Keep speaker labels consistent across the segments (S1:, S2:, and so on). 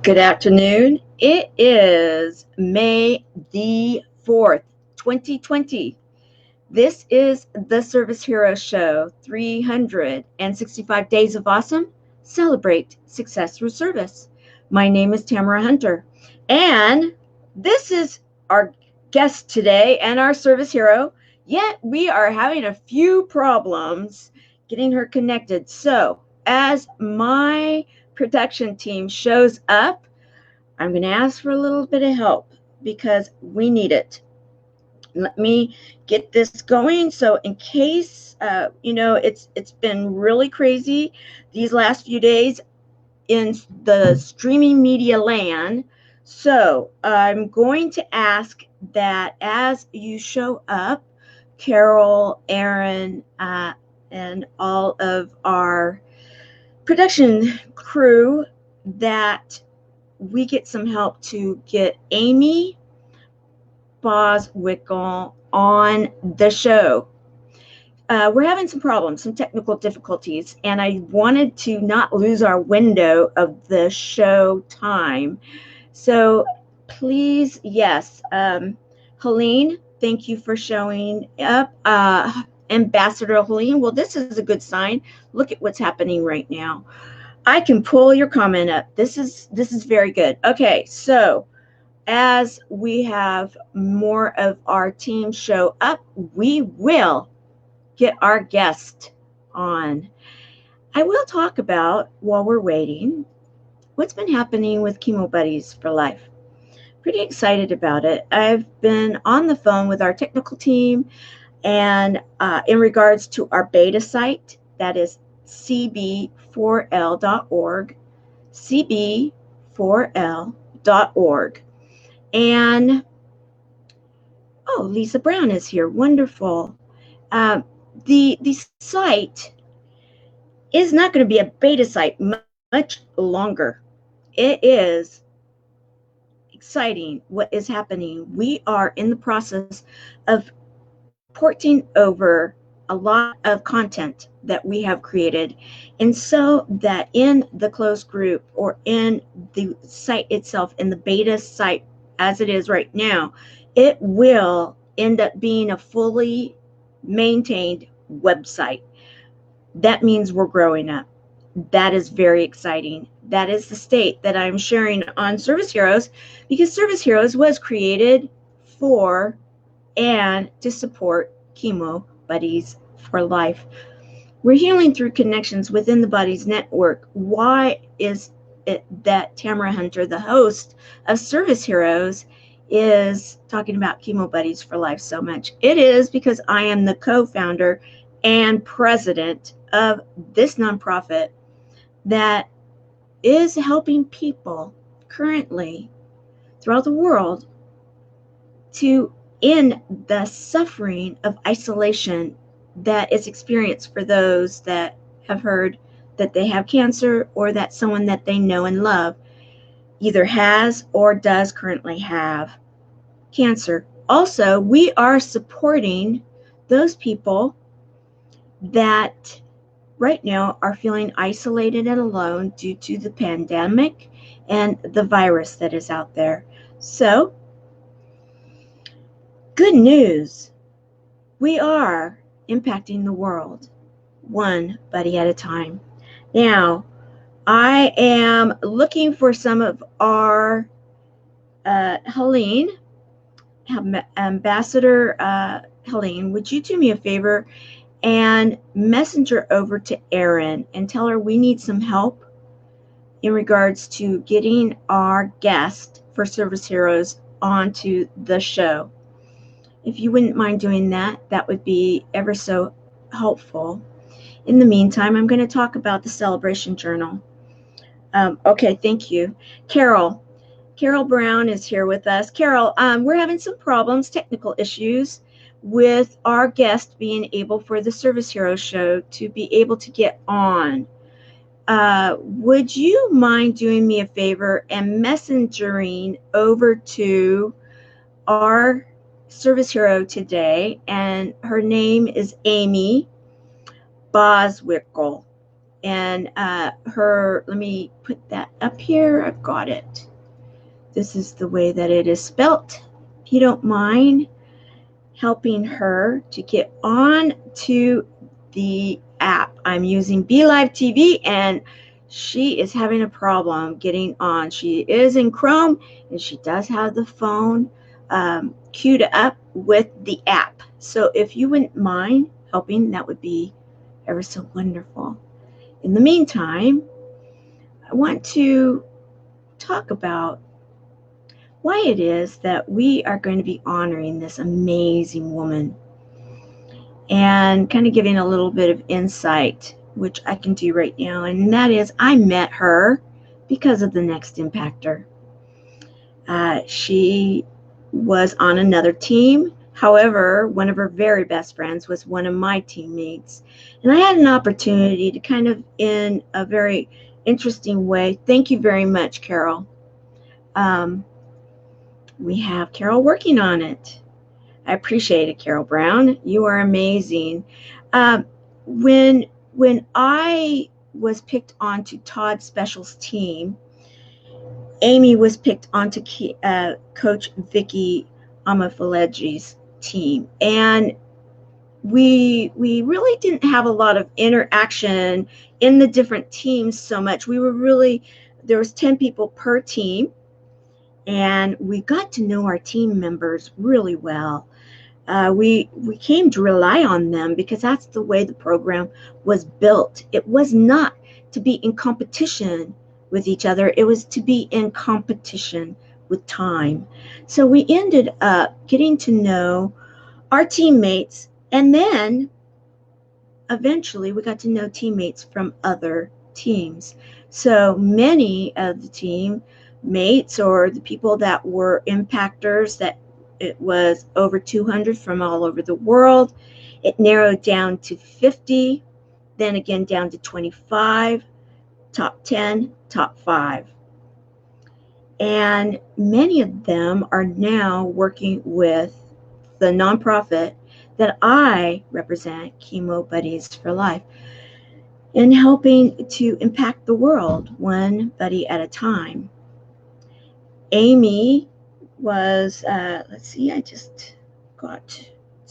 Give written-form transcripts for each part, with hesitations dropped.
S1: Good afternoon. It is May the 4th, 2020. This is the Service Hero Show, 365 Days of Awesome. Celebrate success through service. My name is Tamara Hunter, and this is our guest today and our service hero, yet we are having a few problems getting her connected. So, as my production team shows up, I'm going to ask for a little bit of help because we need it. Let me get this going. So in case, it's been really crazy these last few days in the streaming media land. So I'm going to ask that as you show up, Carol, Aaron, and all of our production crew, that we get some help to get Amiee Boswinkle on the show. We're having some problems, some technical difficulties, and I wanted to not lose our window of the show time. So please, yes, Helene, thank you for showing up. Ambassador Helene, well, this is a good sign. Look at what's happening right now. I can pull your comment up. This is very good. Okay, so as we have more of our team show up, we will get our guest on. I will talk about, while we're waiting, what's been happening with Chemo Buddies for Life. Pretty excited about it. I've been on the phone with our technical team, and in regards to our beta site, that is cb4l.org, cb4l.org. And, oh, Lisa Brown is here. Wonderful. The site is not going to be a beta site much longer. It is exciting what is happening. We are in the process of porting over a lot of content that we have created, and so that in the closed group or in the site itself, in the beta site as it is right now, it will end up being a fully maintained website. That means we're growing up. That is very exciting. That is the state that I'm sharing on Service Heroes, because Service Heroes was created for and to support Chemo Buddies for Life. We're healing through connections within the Buddies Network. Why is it that Tamara Hunter, the host of Service Heroes, is talking about Chemo Buddies for Life so much? It is because I am the co-founder and president of this nonprofit that is helping people currently throughout the world to end the suffering of isolation that is experienced for those that have heard that they have cancer, or that someone that they know and love either has or does currently have cancer. Also, we are supporting those people that right now are feeling isolated and alone due to the pandemic and the virus that is out there. So, good news. We are impacting the world one buddy at a time. Now, I am looking for some of our Helene, Ambassador Helene, would you do me a favor and messenger over to Erin and tell her we need some help in regards to getting our guest for Service Heroes onto the show. If you wouldn't mind doing that, that would be ever so helpful. In the meantime, I'm going to talk about the Celebration Journal. Okay, thank you. Carol Brown is here with us. Carol, we're having some problems, technical issues, with our guest being able, for the Service Hero Show, to be able to get on. Would you mind doing me a favor and messengering over to our Service Hero today, and her name is Amiee Boswinkle. And let me put that up here. I've got it. This is the way that it is spelt. If you don't mind helping her to get on to the app. I'm using BeLive TV, and she is having a problem getting on. She is in Chrome, and she does have the phone queued up with the app. So if you wouldn't mind helping, that would be ever so wonderful. In the meantime, I want to talk about why it is that we are going to be honoring this amazing woman, and kind of giving a little bit of insight, which I can do right now. And that is, I met her because of the Next Impactor. She was on another team. However, one of her very best friends was one of my teammates. And I had an opportunity to kind of, in a very interesting way, thank you very much, Carol. We have Carol working on it. I appreciate it, Carol Brown. You are amazing. When I was picked onto Todd Special's team, Amiee was picked onto Coach Vicky Amafilegi's team, and we really didn't have a lot of interaction in the different teams so much. There was 10 people per team, and we got to know our team members really well. We came to rely on them because that's the way the program was built. It was not to be in competition with each other. It was to be in competition with time. So we ended up getting to know our teammates, and then eventually we got to know teammates from other teams. So many of the teammates, or the people that were impactors, that it was over 200 from all over the world. It narrowed down to 50, then again down to 25, top 10, top 5. And many of them are now working with the nonprofit that I represent, Chemo Buddies for Life, in helping to impact the world one buddy at a time. Amiee was, let's see, it's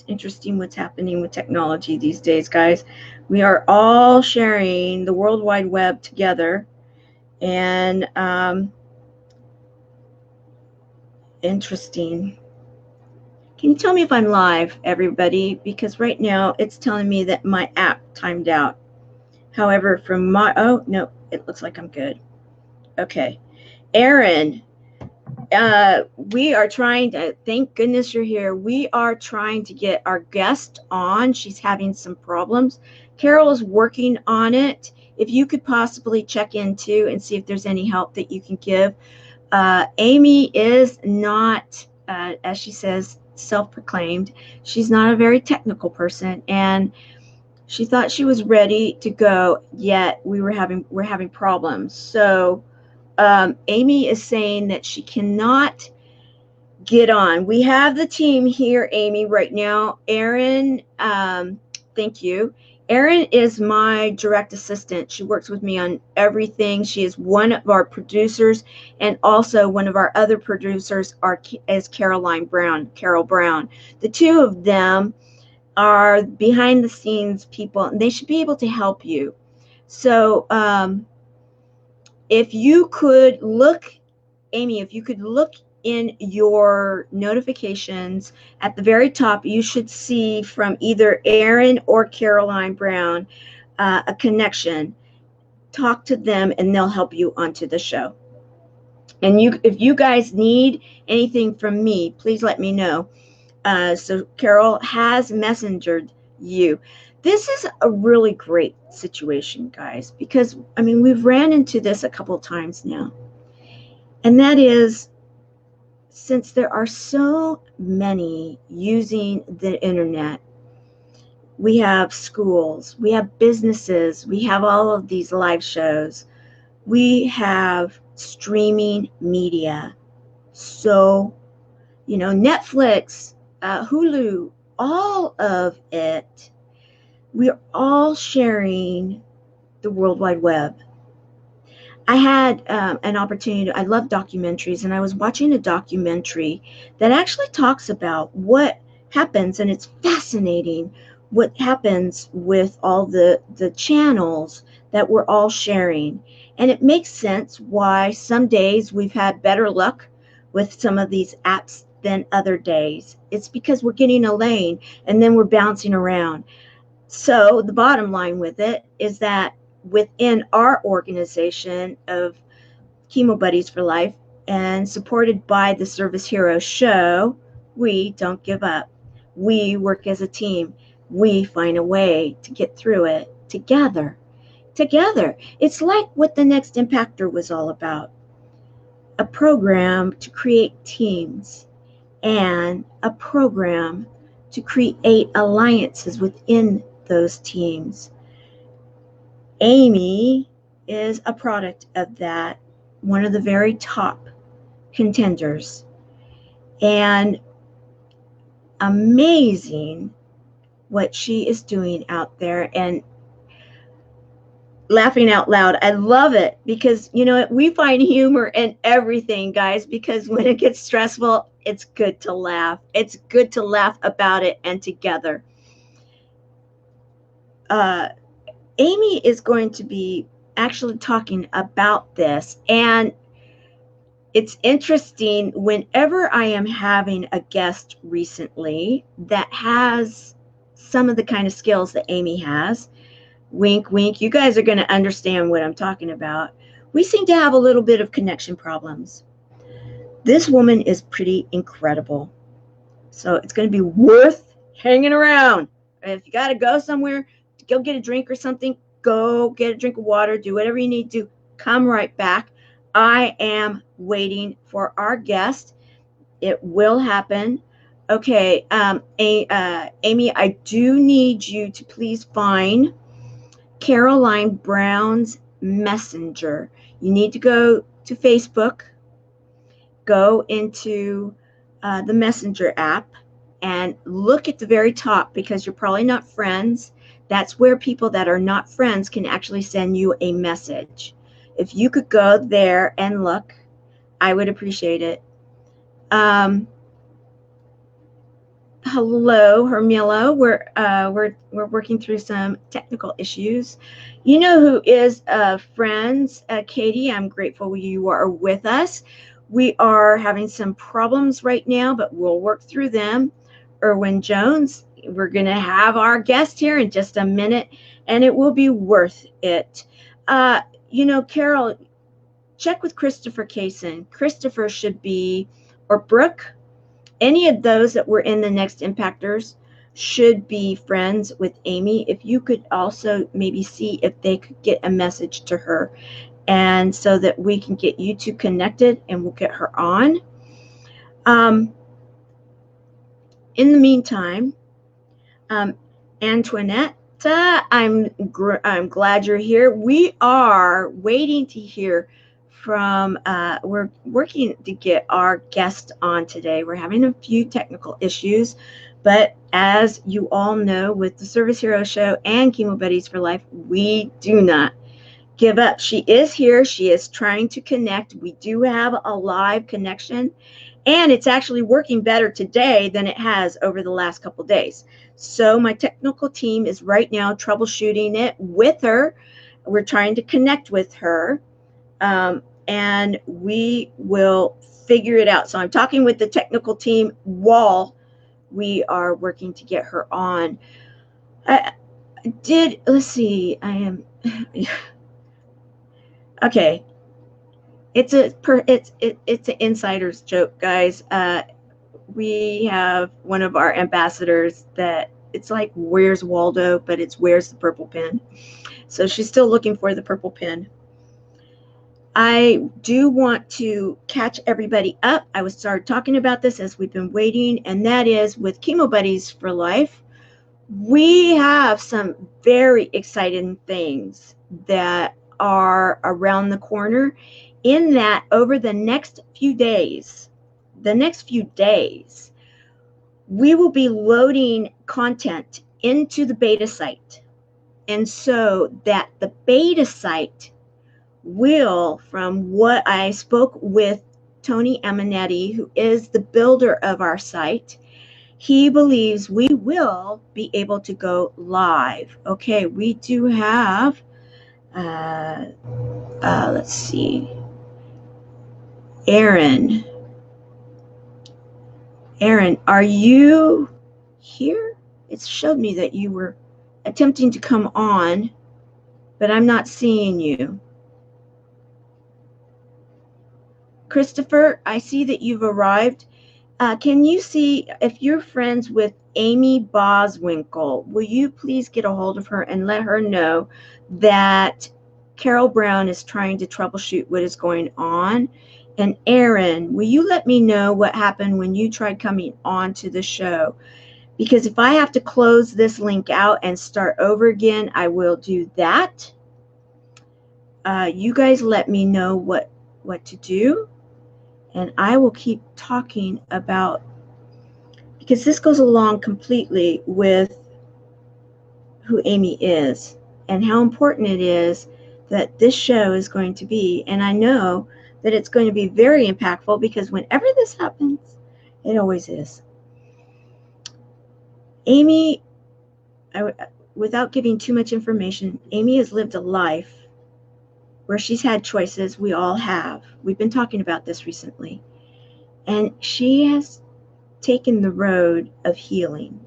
S1: interesting what's happening with technology these days, guys. We are all sharing the World Wide Web together, and interesting. Can you tell me if I'm live, everybody? Because right now it's telling me that my app timed out. However, oh, no, it looks like I'm good. Okay. Aaron, we are trying to, thank goodness you're here. We are trying to get our guest on. She's having some problems. Carol is working on it. If you could possibly check into and see if there's any help that you can give. Amiee is not, as she says, self-proclaimed. She's not a very technical person, and she thought she was ready to go, yet we're having problems. So Amiee is saying that she cannot get on. We have the team here, Amiee, right now. Erin, thank you. Erin is my direct assistant. She works with me on everything. She is one of our producers, and also one of our other producers is Carol Brown. The two of them are behind the scenes people, and they should be able to help you. So if you could look, Amiee, if you could look in your notifications at the very top, you should see from either Erin or Caroline Brown a connection. Talk to them and they'll help you onto the show. And if you guys need anything from me, please let me know. So Carol has messengered you. This is a really great situation, guys, because we've ran into this a couple times now. And that is, since there are so many using the internet, we have schools, we have businesses, we have all of these live shows, we have streaming media. So, Netflix, Hulu, all of it, we're all sharing the World Wide Web. I had an opportunity. I love documentaries, and I was watching a documentary that actually talks about what happens, and it's fascinating what happens with all the channels that we're all sharing. And it makes sense why some days we've had better luck with some of these apps than other days. It's because we're getting a lane and then we're bouncing around. So the bottom line with it is that within our organization of Chemo Buddies for Life and supported by the Service Hero Show, we don't give up. We work as a team. We find a way to get through it together. Together. It's like what the next Impactor was all about. A program to create teams and a program to create alliances within those teams. Amiee is a product of that, one of the very top contenders. And amazing what she is doing out there, and laughing out loud. I love it because, you know, we find humor in everything, guys, because when it gets stressful, it's good to laugh. It's good to laugh about it and together. Amiee is going to be actually talking about this, and it's interesting whenever I am having a guest recently that has some of the kind of skills that Amiee has. Wink, wink. You guys are going to understand what I'm talking about. We seem to have a little bit of connection problems. This woman is pretty incredible. So it's going to be worth hanging around. If you got to go somewhere, go get a drink or something, go get a drink of water, do whatever you need to, come right back. I am waiting for our guest. It will happen. Okay, Amiee, I do need you to please find Caroline Brown's Messenger. You need to go to Facebook, go into the Messenger app, and look at the very top, because you're probably not friends. That's where people that are not friends can actually send you a message. If you could go there and look, I would appreciate it. Hello, Hermilo. We're working through some technical issues. You know who is friends? Katie, I'm grateful you are with us. We are having some problems right now, but we'll work through them. Erwin Jones, we're going to have our guest here in just a minute, and it will be worth it. You know, Carol, check with Christopher Kaysen. Christopher should be, or Brooke, any of those that were in the next Impactors should be friends with Amiee. If you could also maybe see if they could get a message to her, and so that we can get you two connected and we'll get her on. In the meantime, Antoinette, I'm glad you're here. We are waiting to hear from, we're working to get our guest on today. We're having a few technical issues, but as you all know, with the Service Hero Show and Chemo Buddies for Life, we do not give up. She is here. She is trying to connect. We do have a live connection, and it's actually working better today than it has over the last couple of days. So my technical team is right now troubleshooting it with her. We're trying to connect with her, and we will figure it out. So I'm talking with the technical team while we are working to get her on. Let's see, I am, okay. It's an insider's joke, guys. We have one of our ambassadors that it's like, where's Waldo, but it's where's the purple pen. So she's still looking for the purple pen. I do want to catch everybody up. I was started talking about this as we've been waiting, and that is with Chemo Buddies for Life. We have some very exciting things that are around the corner, in that over the next few days, we will be loading content into the beta site. And so that the beta site will, from what I spoke with Tony Aminetti, who is the builder of our site, he believes we will be able to go live. Okay, we do have, let's see, Aaron, are you here? It showed me that you were attempting to come on, but I'm not seeing you. Christopher, I see that you've arrived. Can you see if you're friends with Amiee Boswinkle? Will you please get a hold of her and let her know that Carol Brown is trying to troubleshoot what is going on? And Aaron, will you let me know what happened when you tried coming on to the show? Because if I have to close this link out and start over again, I will do that. You guys let me know what to do. And I will keep talking about, because this goes along completely with who Amiee is and how important it is that this show is going to be. And I know that it's going to be very impactful, because whenever this happens, it always is. Amiee, without giving too much information, Amiee has lived a life where she's had choices. We all have. We've been talking about this recently. And she has taken the road of healing.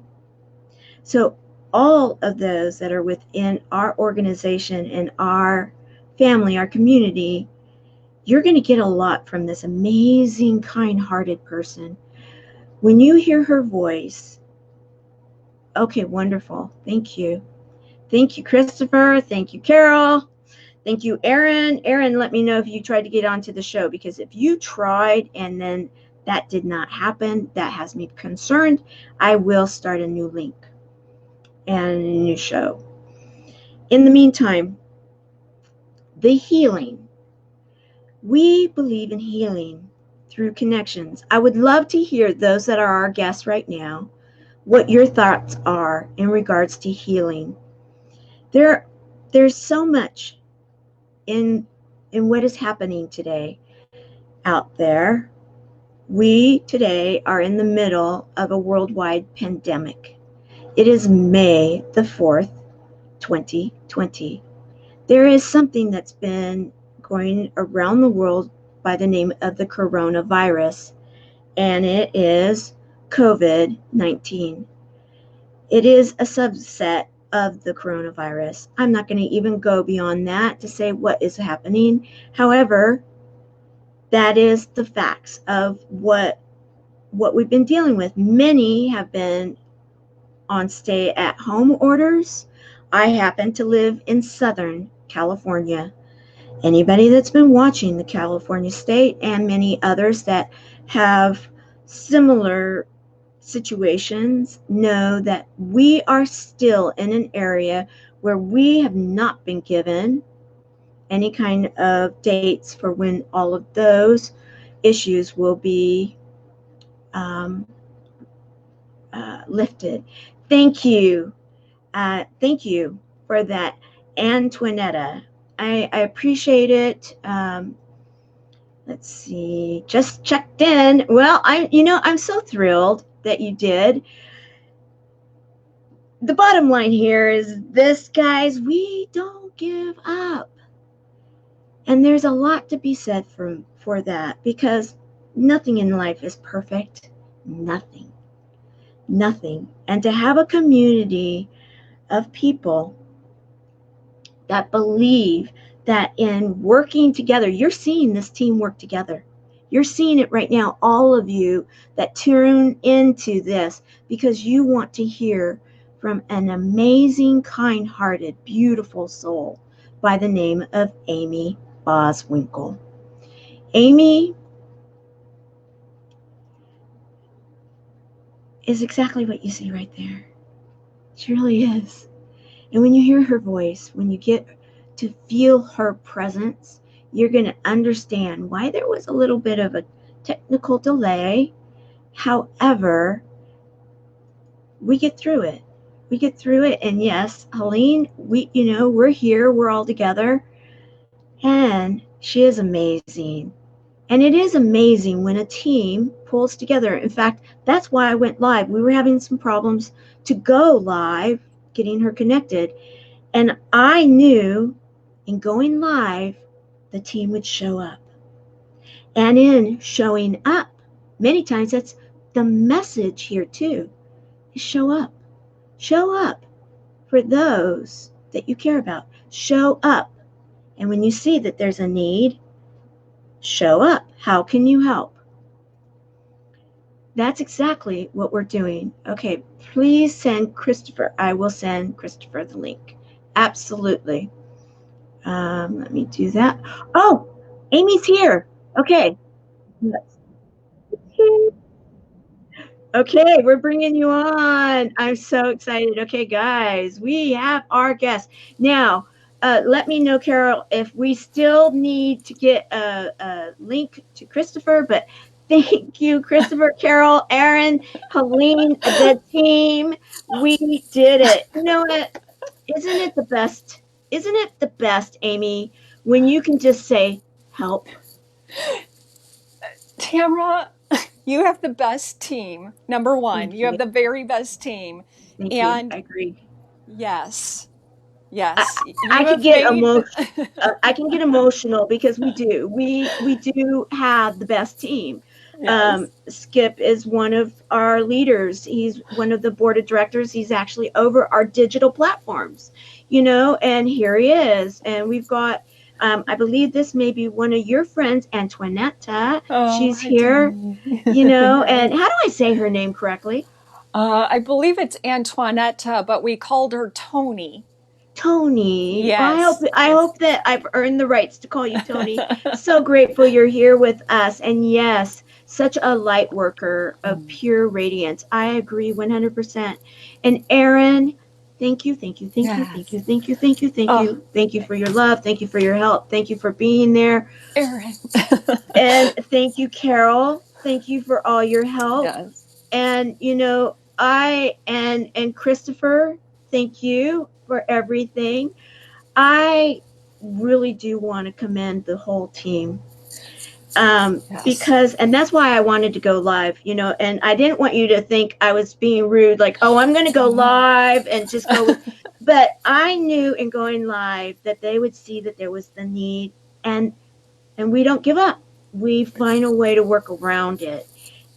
S1: So all of those that are within our organization and our family, our community, you're going to get a lot from this amazing, kind-hearted person. When you hear her voice, okay, wonderful. Thank you. Thank you, Christopher. Thank you, Carol. Thank you, Aaron. Aaron, let me know if you tried to get onto the show, because if you tried and then that did not happen, that has me concerned. I will start a new link and a new show. In the meantime, the healing. We believe in healing through connections. I would love to hear those that are our guests right now, what your thoughts are in regards to healing. There's so much in what is happening today out there. We today are in the middle of a worldwide pandemic. It is May the 4th, 2020. There is something that's been going around the world by the name of the coronavirus, and it is COVID-19. It is a subset of the coronavirus. I'm not going to even go beyond that to say what is happening. However, that is the facts of what we've been dealing with. Many have been on stay-at-home orders. I happen to live in Southern California. Anybody that's been watching the California state and many others that have similar situations know that we are still in an area where we have not been given any kind of dates for when all of those issues will be lifted. Thank you. Thank you for that, Antoinetta. I appreciate it. Let's see, just checked in. Well, I'm so thrilled that you did. The bottom line here is this, guys, we don't give up. And there's a lot to be said for that, because nothing in life is perfect. Nothing. And to have a community of people that believe that in working together, you're seeing this team work together. You're seeing it right now, all of you that tune into this because you want to hear from an amazing, kind-hearted, beautiful soul by the name of Amiee Boswinkle. Amiee is exactly what you see right there. She really is. And when you hear her voice, when you get to feel her presence, you're going to understand why there was a little bit of a technical delay. However, we get through it. We get through it. And yes, Helene, we're here, we're all together. And she is amazing. And it is amazing when a team pulls together. In fact, that's why I went live. We were having some problems to go live, getting her connected. And I knew in going live, the team would show up. And in showing up, many times that's the message here too, is show up. Show up for those that you care about. Show up. And when you see that there's a need, show up. How can you help? That's exactly what we're doing. Okay, please send Christopher. I will send Christopher the link. Absolutely. Let me do that. Oh, Amy's here. Okay. Okay, we're bringing you on. I'm so excited. Okay, guys, we have our guest. Now, let me know, Carol, if we still need to get a link to Christopher, but thank you, Christopher, Carol, Aaron, Helene, the team. We did it. You know what? Isn't it the best? Isn't it the best, Amy, when you can just say, help?
S2: Tamara, you have the best team. Number one, you have the very best team.
S1: Thank you. I agree.
S2: Yes.
S1: I can get I can get emotional because we do. We do have the best team.
S2: Yes.
S1: Skip is one of our leaders. He's one of the board of directors. He's actually over our digital platforms, and here he is. And we've got, I believe this may be one of your friends, Antoinetta. She's here, and how do I say her name correctly?
S2: I believe it's Antoinetta, but we called her Tony.
S1: Tony.
S2: Yes.
S1: Well, I hope that I've earned the rights to call you Tony. So grateful you're here with us. And yes, such a light worker of pure radiance. I agree 100%. And Aaron, thank you. Thank you for your love. Thank you for your help. Thank you for being there.
S2: Aaron.
S1: And thank you, Carol. Thank you for all your help.
S2: Yes.
S1: And, I and Christopher, thank you for everything. I really do want to commend the whole team. Because, and that's why I wanted to go live, and I didn't want you to think I was being rude, like, oh, I'm going to go live and just go but I knew in going live that they would see that there was the need, and we don't give up. We find a way to work around it.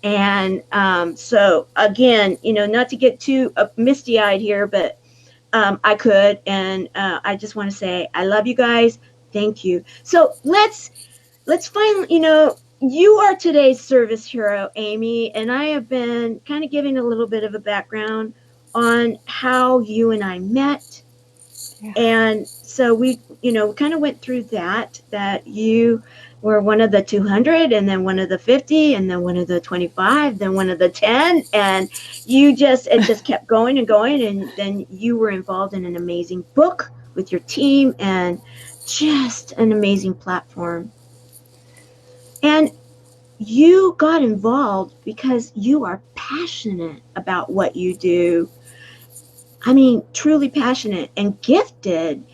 S1: And so again, not to get too misty-eyed here, but I could, and I just want to say I love you guys. Thank you. So let's finally, you are today's service hero, Amy, and I have been kind of giving a little bit of a background on how you and I met. Yeah. And so we, kind of went through that you were one of the 200, and then one of the 50, and then one of the 25, then one of the 10, and it just kept going and going, and then you were involved in an amazing book with your team, and just an amazing platform. And you got involved because you are passionate about what you do. I mean, truly passionate and gifted.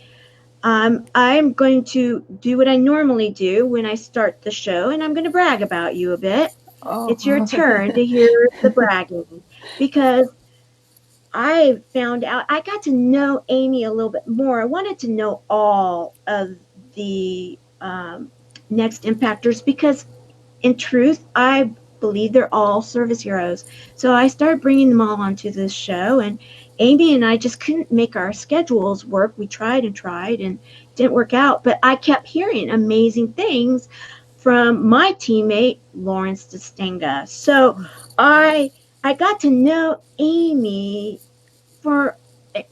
S1: I'm going to do what I normally do when I start the show, and I'm going to brag about you a bit. Oh. It's your turn to hear the bragging, because I found out, I got to know Amy a little bit more. I wanted to know all of the next Impactors, because in truth, I believe they're all service heroes. So I started bringing them all onto this show, and Amy and I just couldn't make our schedules work. We tried and didn't work out, but I kept hearing amazing things from my teammate, Lawrence Distenga. So I got to know Amy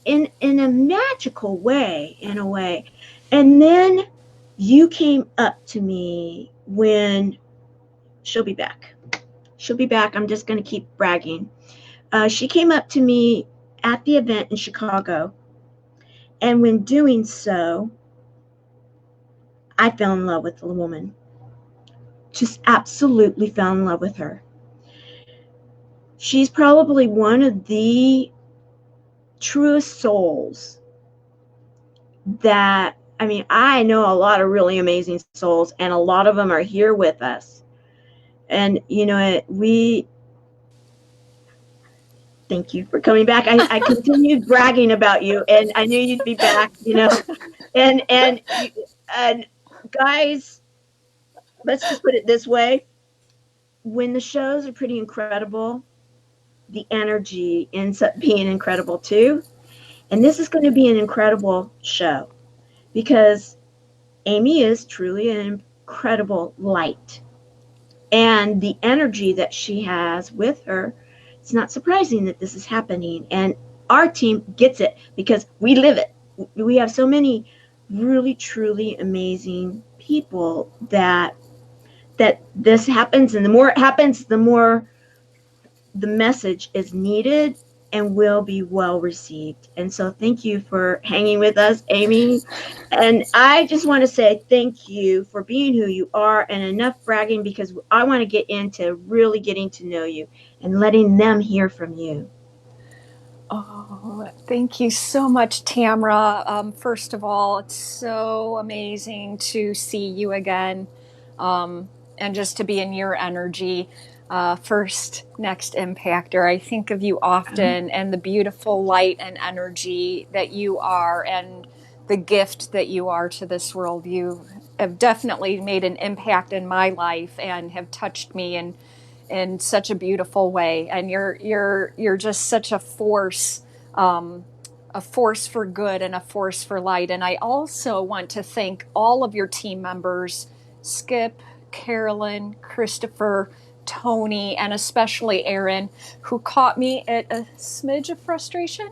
S1: in a magical way, in a way. And then you came up to me when she'll be back. I'm just going to keep bragging. She came up to me at the event in Chicago, and when doing so, I fell in love with the woman. Just absolutely fell in love with her. She's probably one of the truest souls that, I mean, I know a lot of really amazing souls, and a lot of them are here with us. And, you know, we thank you for coming back. I continued bragging about you, and I knew you'd be back, you know. And guys, let's just put it this way. When the shows are pretty incredible, the energy ends up being incredible too. And this is going to be an incredible show because Amiee is truly an incredible light. And the energy that she has with her, it's not surprising that this is happening. And our team gets it because we live it. We have so many really, truly amazing people that this happens. And the more it happens, the more the message is needed and will be well received. And so thank you for hanging with us, Amiee. And I just want to say thank you for being who you are, and enough bragging, because I want to get into really getting to know you and letting them hear from you.
S2: Oh, thank you so much, Tamara. First of all, it's so amazing to see you again, and just to be in your energy. First, next Impactor, I think of you often and the beautiful light and energy that you are, and the gift that you are to this world. You have definitely made an impact in my life and have touched me in such a beautiful way, and you're just such a force for good and a force for light. And I also want to thank all of your team members, Skip, Carolyn, Christopher, Tony, and especially Erin, who caught me at a smidge of frustration,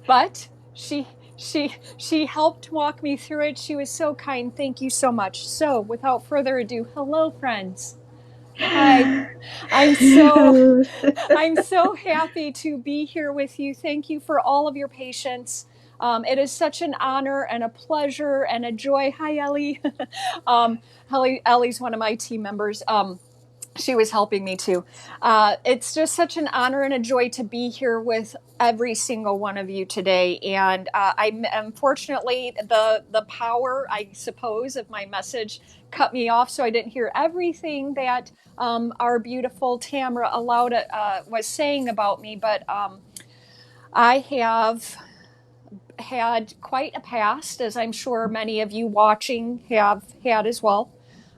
S2: but she helped walk me through it. She was so kind. Thank you so much. So without further ado, hello friends. Hi. I'm so I'm so happy to be here with you. Thank you for all of your patience. It is such an honor and a pleasure and a joy. Hi, Ellie. Ellie's one of my team members. She was helping me too. It's just such an honor and a joy to be here with every single one of you today. And I'm unfortunately the power, I suppose, of my message cut me off, so I didn't hear everything that our beautiful Tamara was saying about me. But I have had quite a past, as I'm sure many of you watching have had as well.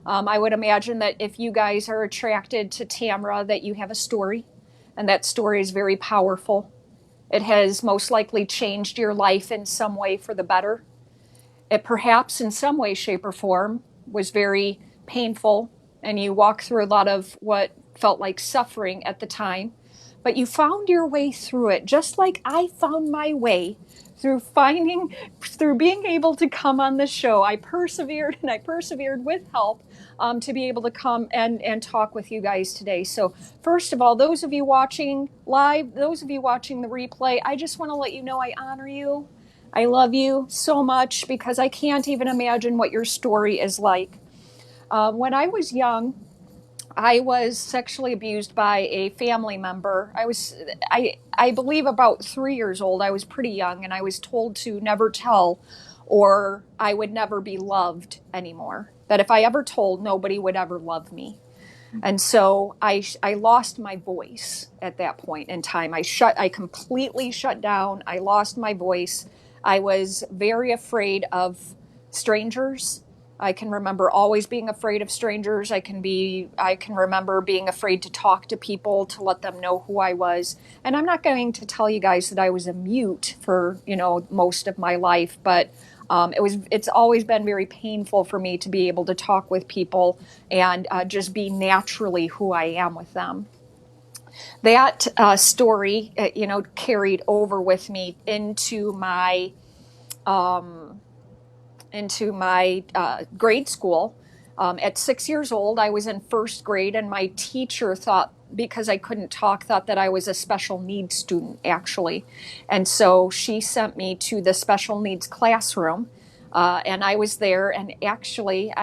S2: I would imagine that if you guys are attracted to Tamara, that you have a story, and that story is very powerful. It has most likely changed your life in some way for the better. It perhaps in some way, shape, or form was very painful, and you walked through a lot of what felt like suffering at the time, but you found your way through it, just like I found my way through being able to come on the show. I persevered, and I persevered with help, to be able to come and talk with you guys today. So first of all, those of you watching live, those of you watching the replay, I just want to let you know I honor you. I love you so much, because I can't even imagine what your story is like. When I was young, I was sexually abused by a family member. I believe about 3 years old. I was pretty young, and I was told to never tell, or I would never be loved anymore. That if I ever told, nobody would ever love me. And so I lost my voice at that point in time. I completely shut down. I lost my voice. I was very afraid of strangers. I can remember always being afraid of strangers. I can remember being afraid to talk to people, to let them know who I was. And I'm not going to tell you guys that I was a mute for, most of my life, but it's always been very painful for me to be able to talk with people and just be naturally who I am with them. That story, carried over with me into my grade school. At 6 years old, I was in first grade, and my teacher thought, because I couldn't talk, thought that I was a special needs student, actually. And so she sent me to the special needs classroom, and I was there, and actually,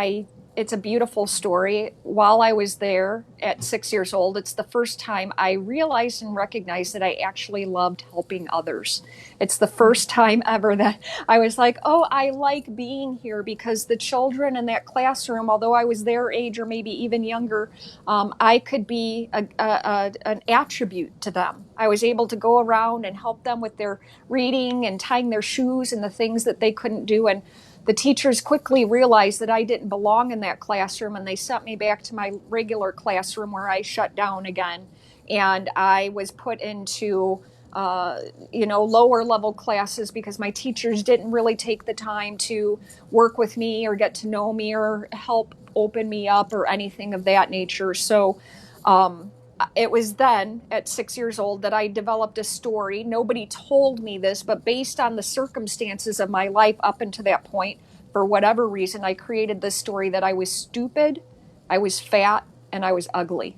S2: it's a beautiful story. While I was there at 6 years old, it's the first time I realized and recognized that I actually loved helping others. It's the first time ever that I was like, oh, I like being here, because the children in that classroom, although I was their age or maybe even younger, I could be an attribute to them. I was able to go around and help them with their reading and tying their shoes and the things that they couldn't do. And the teachers quickly realized that I didn't belong in that classroom, and they sent me back to my regular classroom, where I shut down again. And I was put into lower level classes, because my teachers didn't really take the time to work with me or get to know me or help open me up or anything of that nature. So it was then at 6 years old that I developed a story. Nobody told me this, but based on the circumstances of my life up until that point, for whatever reason, I created this story that I was stupid, I was fat, and I was ugly.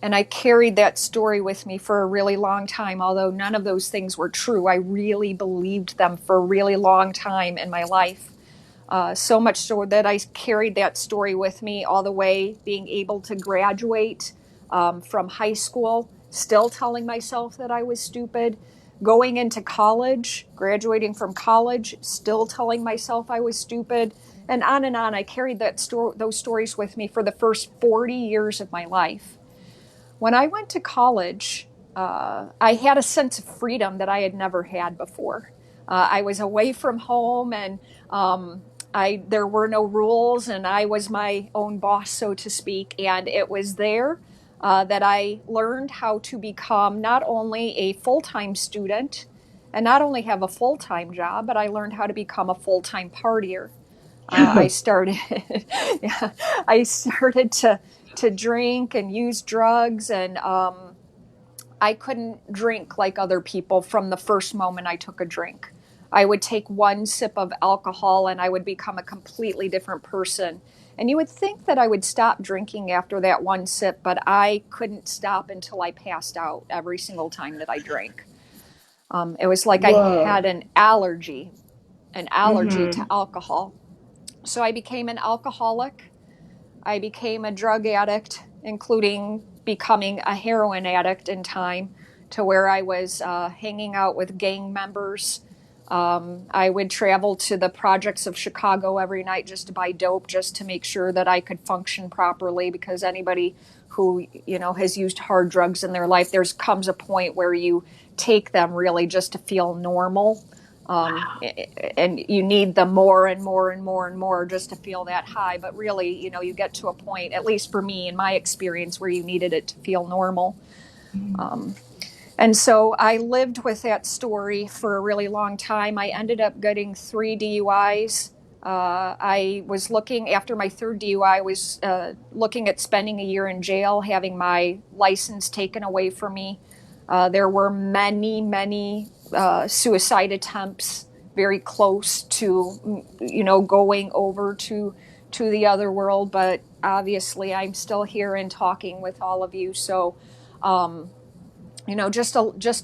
S2: And I carried that story with me for a really long time, although none of those things were true. I really believed them for a really long time in my life. So much so that I carried that story with me all the way, being able to graduate from high school, still telling myself that I was stupid, going into college, graduating from college, still telling myself I was stupid, and on and on. I carried those stories with me for the first 40 years of my life. When I went to college, I had a sense of freedom that I had never had before. I was away from home, and there were no rules, and I was my own boss, so to speak. And it was there that I learned how to become not only a full-time student and not only have a full-time job, but I learned how to become a full-time partier. I started, yeah, I started to drink and use drugs, and I couldn't drink like other people from the first moment I took a drink. I would take one sip of alcohol and I would become a completely different person. And you would think that I would stop drinking after that one sip, but I couldn't stop until I passed out every single time that I drank. It was like I
S1: Whoa.
S2: had an allergy to
S1: Mm-hmm.
S2: alcohol. So I became an alcoholic. I became a drug addict, including becoming a heroin addict in time, to where I was hanging out with gang members. I would travel to the projects of Chicago every night just to buy dope, just to make sure that I could function properly, because anybody who has used hard drugs in their life, there comes a point where you take them really just to feel normal.
S1: Wow.
S2: And you need them more and more and more and more just to feel that high. But really, you get to a point, at least for me in my experience, where you needed it to feel normal. Um, and so I lived with that story for a really long time. I ended up getting 3 DUIs. I was looking, after my third DUI, I was looking at spending a year in jail, having my license taken away from me. There were many, many suicide attempts, very close to, going over to the other world. But obviously, I'm still here and talking with all of you. So, just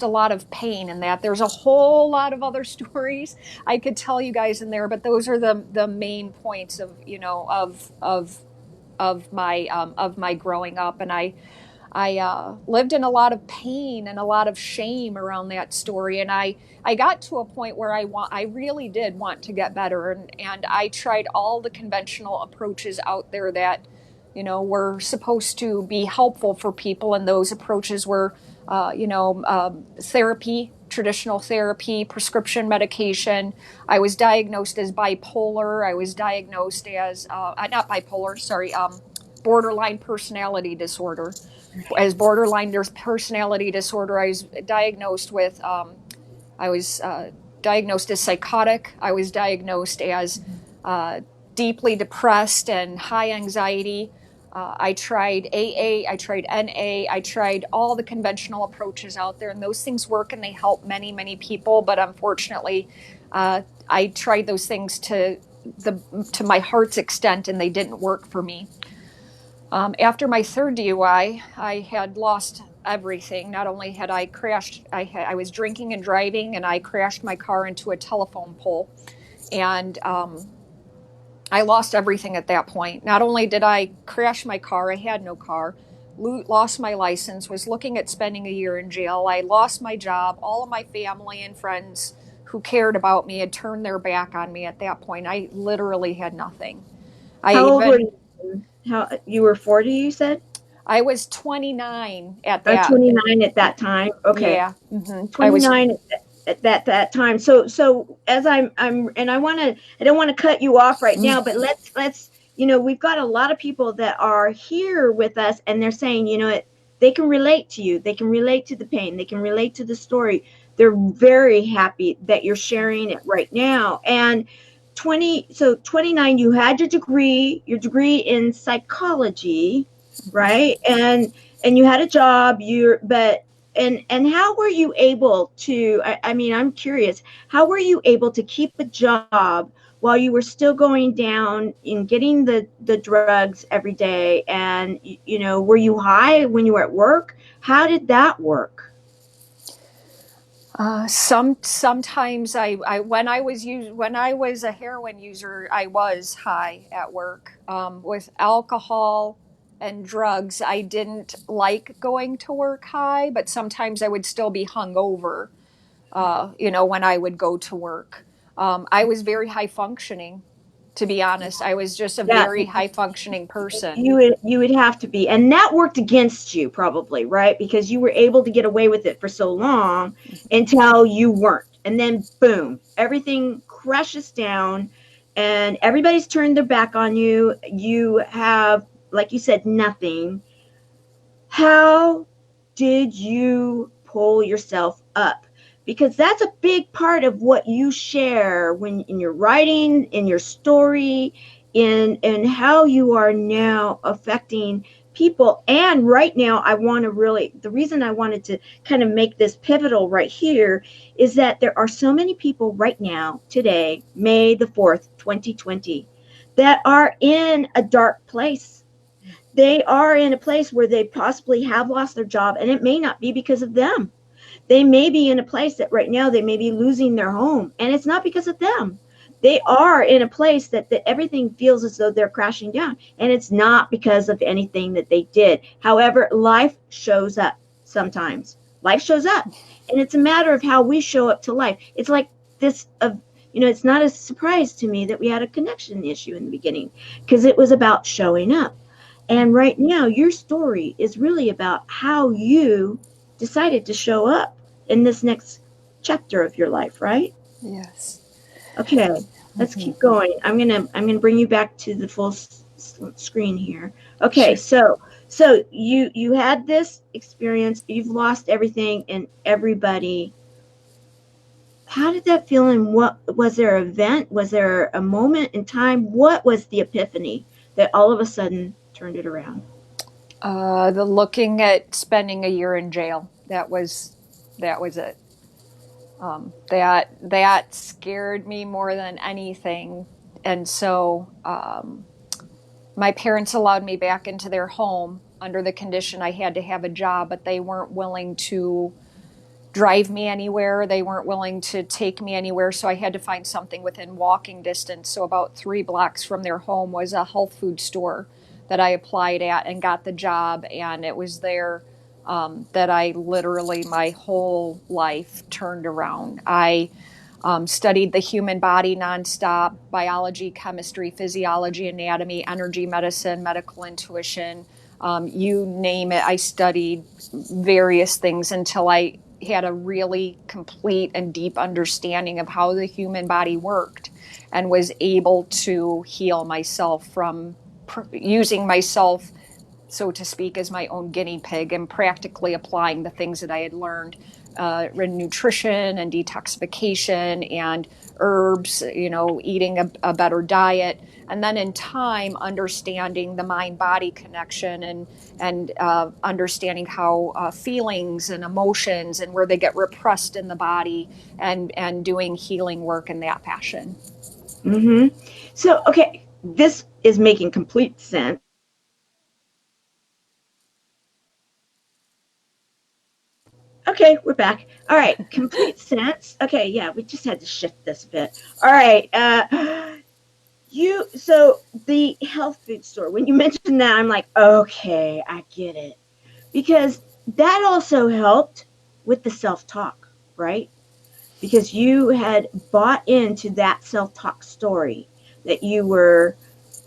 S2: a lot of pain in that. There's a whole lot of other stories I could tell you guys in there, but those are the main points of my growing up. And I lived in a lot of pain and a lot of shame around that story. And I got to a point where I really did want to get better. And I tried all the conventional approaches out there that, were supposed to be helpful for people. And those approaches were, therapy, traditional therapy, prescription medication. I was diagnosed as bipolar. I was diagnosed as, not bipolar, sorry, borderline personality disorder. As borderline personality disorder, I was diagnosed with, I was diagnosed as psychotic. I was diagnosed as deeply depressed and high anxiety. I tried AA, I tried NA, I tried all the conventional approaches out there, and those things work and they help many, many people. But unfortunately, I tried those things to my heart's extent, and they didn't work for me. After my third DUI, I had lost everything. Not only had I crashed, I was drinking and driving, and I crashed my car into a telephone pole. And I lost everything at that point. Not only did I crash my car, I had no car, lost my license, was looking at spending a year in jail. I lost my job. All of my family and friends who cared about me had turned their back on me at that point. I literally had nothing. I
S1: How old were
S2: even
S1: you? How you were 40, you said?
S2: I was 29 at that.
S1: 29 at that time. Okay.
S2: Yeah, I was.
S1: 29 at that time. So as I'm and I don't want to cut you off right now, but let's we've got a lot of people that are here with us, and they're saying, they can relate to you. They can relate to the pain. They can relate to the story. They're very happy that you're sharing it right now. And 29, you had your degree in psychology, right? And you had a job, and how were you able to, I mean, I'm curious, how were you able to keep a job while you were still going down and getting the drugs every day? And, were you high when you were at work? How did that work?
S2: Sometimes I when I was a heroin user, I was high at work. With alcohol and drugs, I didn't like going to work high, but sometimes I would still be hungover. When I would go to work, I was very high functioning. To be honest, I was just a
S1: Yeah,
S2: very high functioning person.
S1: you would have to be, and that worked against you probably, right? Because you were able to get away with it for so long until you weren't, and then boom, everything crashes down, and everybody's turned their back on you. You have, like you said, nothing. How did you pull yourself up? Because that's a big part of what you share when in your writing, in your story, in how you are now affecting people. And right now, the reason I wanted to kind of make this pivotal right here is that there are so many people right now, today, May the 4th, 2020, that are in a dark place. They are in a place where they possibly have lost their job, and it may not be because of them. They may be in a place that right now they may be losing their home, and it's not because of them. They are in a place that everything feels as though they're crashing down, and it's not because of anything that they did. However, life shows up sometimes. Life shows up, and it's a matter of how we show up to life. It's like this of it's not a surprise to me that we had a connection issue in the beginning, because it was about showing up. And right now, your story is really about how you decided to show up in this next chapter of your life, right?
S2: Yes.
S1: Okay, let's keep going. I'm gonna bring you back to the full screen here. Okay,
S2: Sure.
S1: so you had this experience. You've lost everything and everybody. How did that feel? And what was there an event? Was there a moment in time? What was the epiphany that all of a sudden turned it around?
S2: The looking at spending a year in jail. That was it. That scared me more than anything, and so my parents allowed me back into their home under the condition I had to have a job, but they weren't willing to drive me anywhere. They weren't willing to take me anywhere, so I had to find something within walking distance. So about 3 blocks from their home was a health food store that I applied at and got the job, and it was there that I literally my whole life turned around. I studied the human body nonstop: biology, chemistry, physiology, anatomy, energy medicine, medical intuition. You name it, I studied various things until I had a really complete and deep understanding of how the human body worked, and was able to heal myself from using myself, so to speak, as my own guinea pig, and practically applying the things that I had learned in nutrition and detoxification and herbs, eating a better diet. And then in time, understanding the mind body connection, and understanding how feelings and emotions and where they get repressed in the body, and doing healing work in that fashion.
S1: Mm-hmm. So, okay, this is making complete sense. Okay, we're back. All right, complete sense. Okay, yeah, we just had to shift this a bit. All right. So the health food store, when you mentioned that, I'm like, okay, I get it. Because that also helped with the self-talk, right? Because you had bought into that self-talk story that you were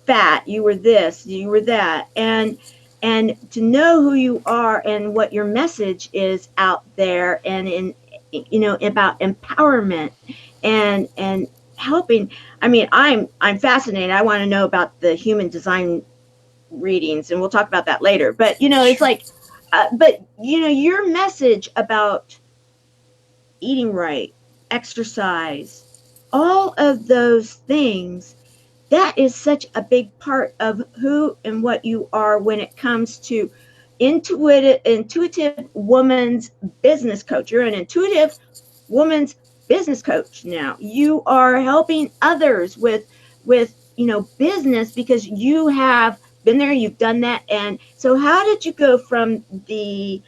S1: fat, you were this, you were that, and to know who you are and what your message is out there, and in about empowerment and helping. I mean, I'm fascinated. I want to know about the human design readings, and we'll talk about that later. But it's
S2: Sure.
S1: like, but your message about eating right, exercise, all of those things, that is such a big part of who and what you are when it comes to intuitive woman's business coach. You're an intuitive woman's business coach now. You are helping others with business, because you have been there, you've done that. And so how did you go from the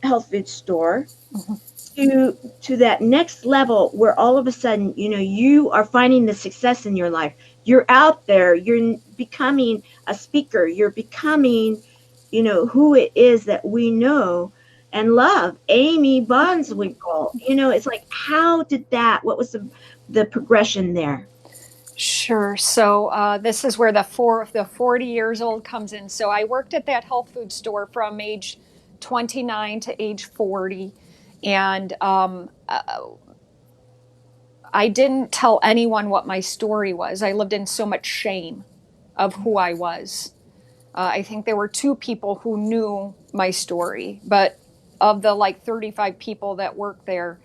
S1: health food store
S2: Mhm.
S1: to that next level, where all of a sudden you are finding the success in your life? You're out there, you're becoming a speaker, you're becoming who it is that we know and love, Amiee Boswinkle. It's like, how did that, what was the progression there?
S2: Sure. So this is where the 40 years old comes in. So I worked at that health food store from age 29 to age 40, and I didn't tell anyone what my story was. I lived in so much shame of who I was. I think there were two people who knew my story, but of the like 35 people that worked there,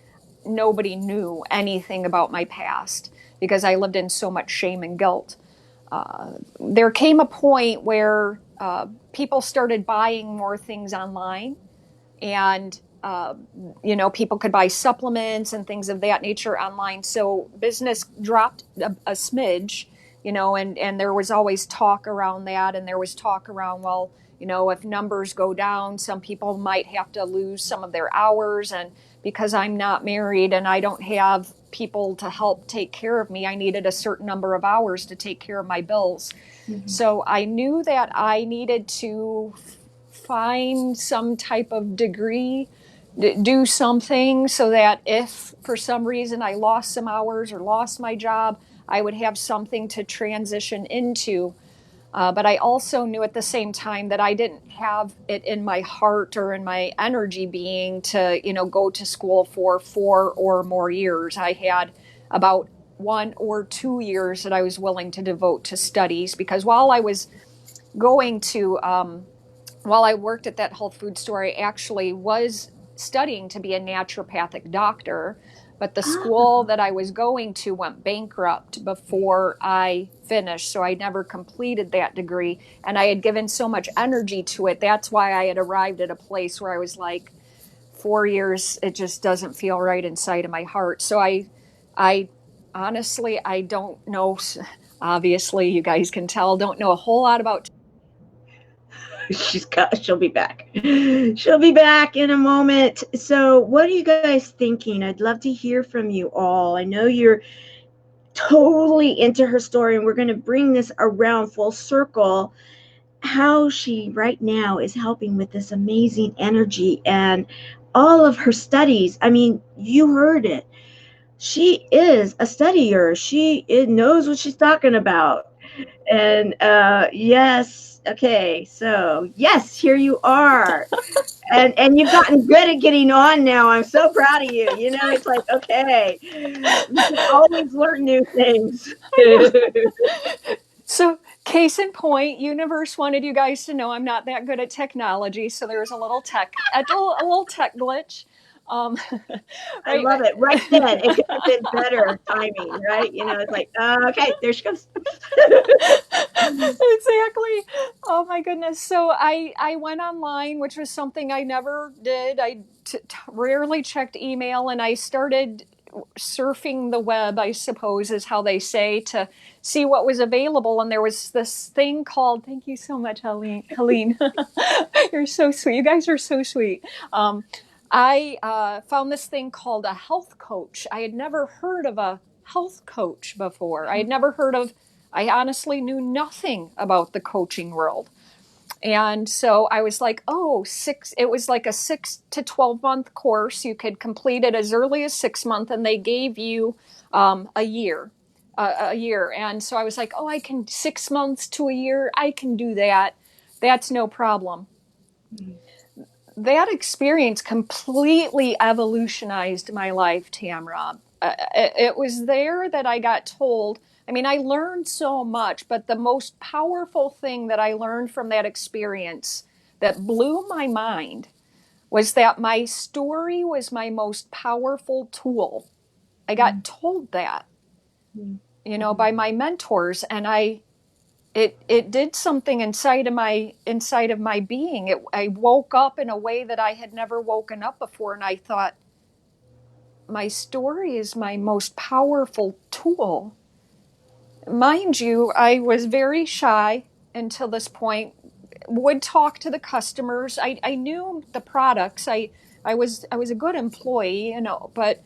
S2: nobody knew anything about my past because I lived in so much shame and guilt. There came a point where people started buying more things online, and people could buy supplements and things of that nature online. So business dropped a smidge, and there was always talk around that, and there was talk around, well, if numbers go down, some people might have to lose some of their hours. And because I'm not married and I don't have people to help take care of me, I needed a certain number of hours to take care of my bills.
S1: Mm-hmm.
S2: So I knew that I needed to find some type of degree, do something so that if for some reason I lost some hours or lost my job, I would have something to transition into. But I also knew at the same time that I didn't have it in my heart or in my energy being to, go to school for 4 or more years. I had about 1 or 2 years that I was willing to devote to studies, because going to, while I worked at that health food store, I actually was studying to be a naturopathic doctor, but the school
S1: Ah,
S2: that I was going to went bankrupt before I finished. So I never completed that degree. And I had given so much energy to it. That's why I had arrived at a place where I was like, 4 years, it just doesn't feel right inside of my heart. So I honestly, I don't know. Obviously, you guys can tell, don't know a whole lot about.
S1: she'll be back. She'll be back in a moment. So what are you guys thinking? I'd love to hear from you all. I know you're totally into her story, and we're going to bring this around full circle, how she right now is helping with this amazing energy and all of her studies. I mean, you heard it. She is a studier. She knows what she's talking about. And yes, okay, so yes, here you are. And you've gotten good at getting on now. I'm so proud of you. It's like, okay, we can always learn new things.
S2: I know. So, case in point, universe wanted you guys to know I'm not that good at technology, so there was a little tech glitch. Um,
S1: I
S2: right.
S1: love it. Right then, it could have been better timing, right? It's like, okay, there she goes.
S2: Exactly. Oh my goodness. So I went online, which was something I never did. I rarely checked email, and I started surfing the web, I suppose is how they say, to see what was available. And there was this thing called, thank you so much, Helene. You're so sweet. You guys are so sweet. I found this thing called a health coach. I had never heard of a health coach before. I had never heard of I honestly knew nothing about the coaching world. And so I was like, oh, it was like a 6 to 12 month course. You could complete it as early as 6 months, and they gave you a year. A year. And so I was like, oh, I can 6 months to a year. I can do that. That's no problem. That experience completely evolutionized my life, Tamara. It was there that I got told. I mean, I learned so much, but the most powerful thing that I learned from that experience that blew my mind was that my story was my most powerful tool. I got told that, by my mentors, and it did something inside of my being. I woke up in a way that I had never woken up before, and I thought, my story is my most powerful tool. Mind you, I was very shy until this point. Would talk to the customers. I knew the products. I was a good employee, but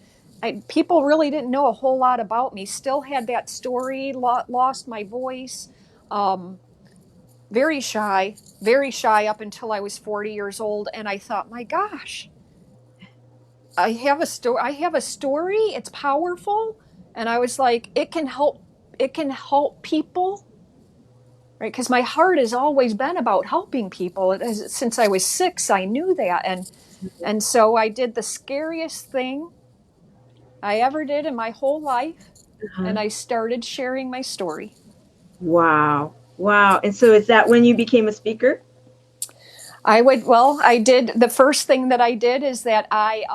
S2: people really didn't know a whole lot about me. Still had that story. Lost my voice. Um, very shy up until I was 40 years old. And I thought, my gosh, I have a story. It's powerful. And I was like, it can help people, right? Because my heart has always been about helping people. Since I was 6, I knew that. And so I did the scariest thing I ever did in my whole life. And I started sharing my story.
S1: Wow. Wow. And so is that when you became a speaker?
S2: I did. The first thing that I did is that I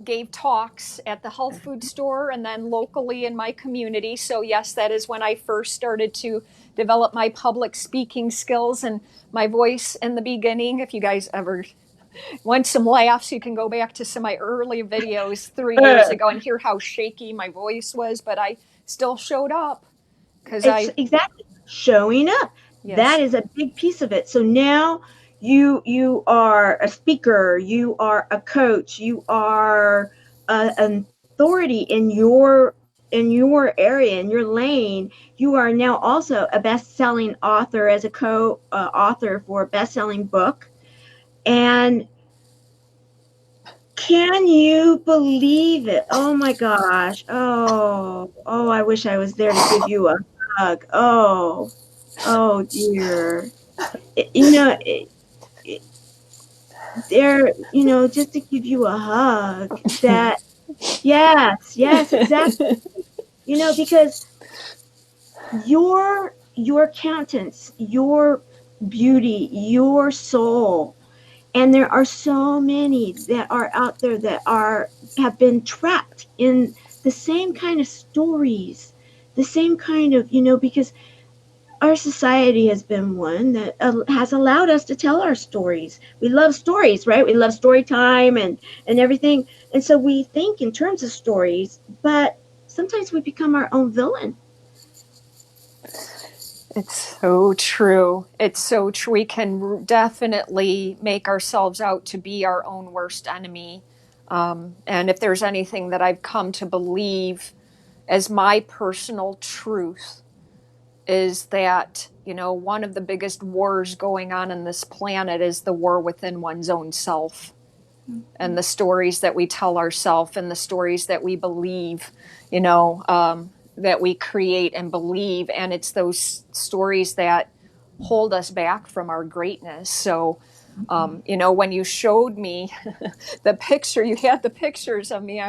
S2: gave talks at the health food store and then locally in my community. So yes, that is when I first started to develop my public speaking skills and my voice in the beginning. If you guys ever want some laughs, you can go back to some of my early videos 3 years ago and hear how shaky my voice was, but I still showed up because
S1: It's exactly showing up. That
S2: yes.
S1: is a big piece of it. So now you are a speaker, you are a coach, you are an authority in your area, in your lane. You are now also a best-selling author as a co-author for a best-selling book. And can you believe it? Oh my gosh. Oh, I wish I was there to give you a hug. Oh dear. It, there, just to give you a hug. That, yes, exactly. Because your countenance, your beauty, your soul. And there are so many that are out there that have been trapped in the same kind of stories, the same kind of, because our society has been one that has allowed us to tell our stories. We love stories, right? We love story time and everything. And so we think in terms of stories, but sometimes we become our own villain.
S2: It's so true. It's so true. We can definitely make ourselves out to be our own worst enemy. And if there's anything that I've come to believe as my personal truth, is that, one of the biggest wars going on this planet is the war within one's own self. And the stories that we tell ourselves and the stories that we believe, that we create and believe. And it's those stories that hold us back from our greatness. So, when you showed me the picture, you had the pictures of me.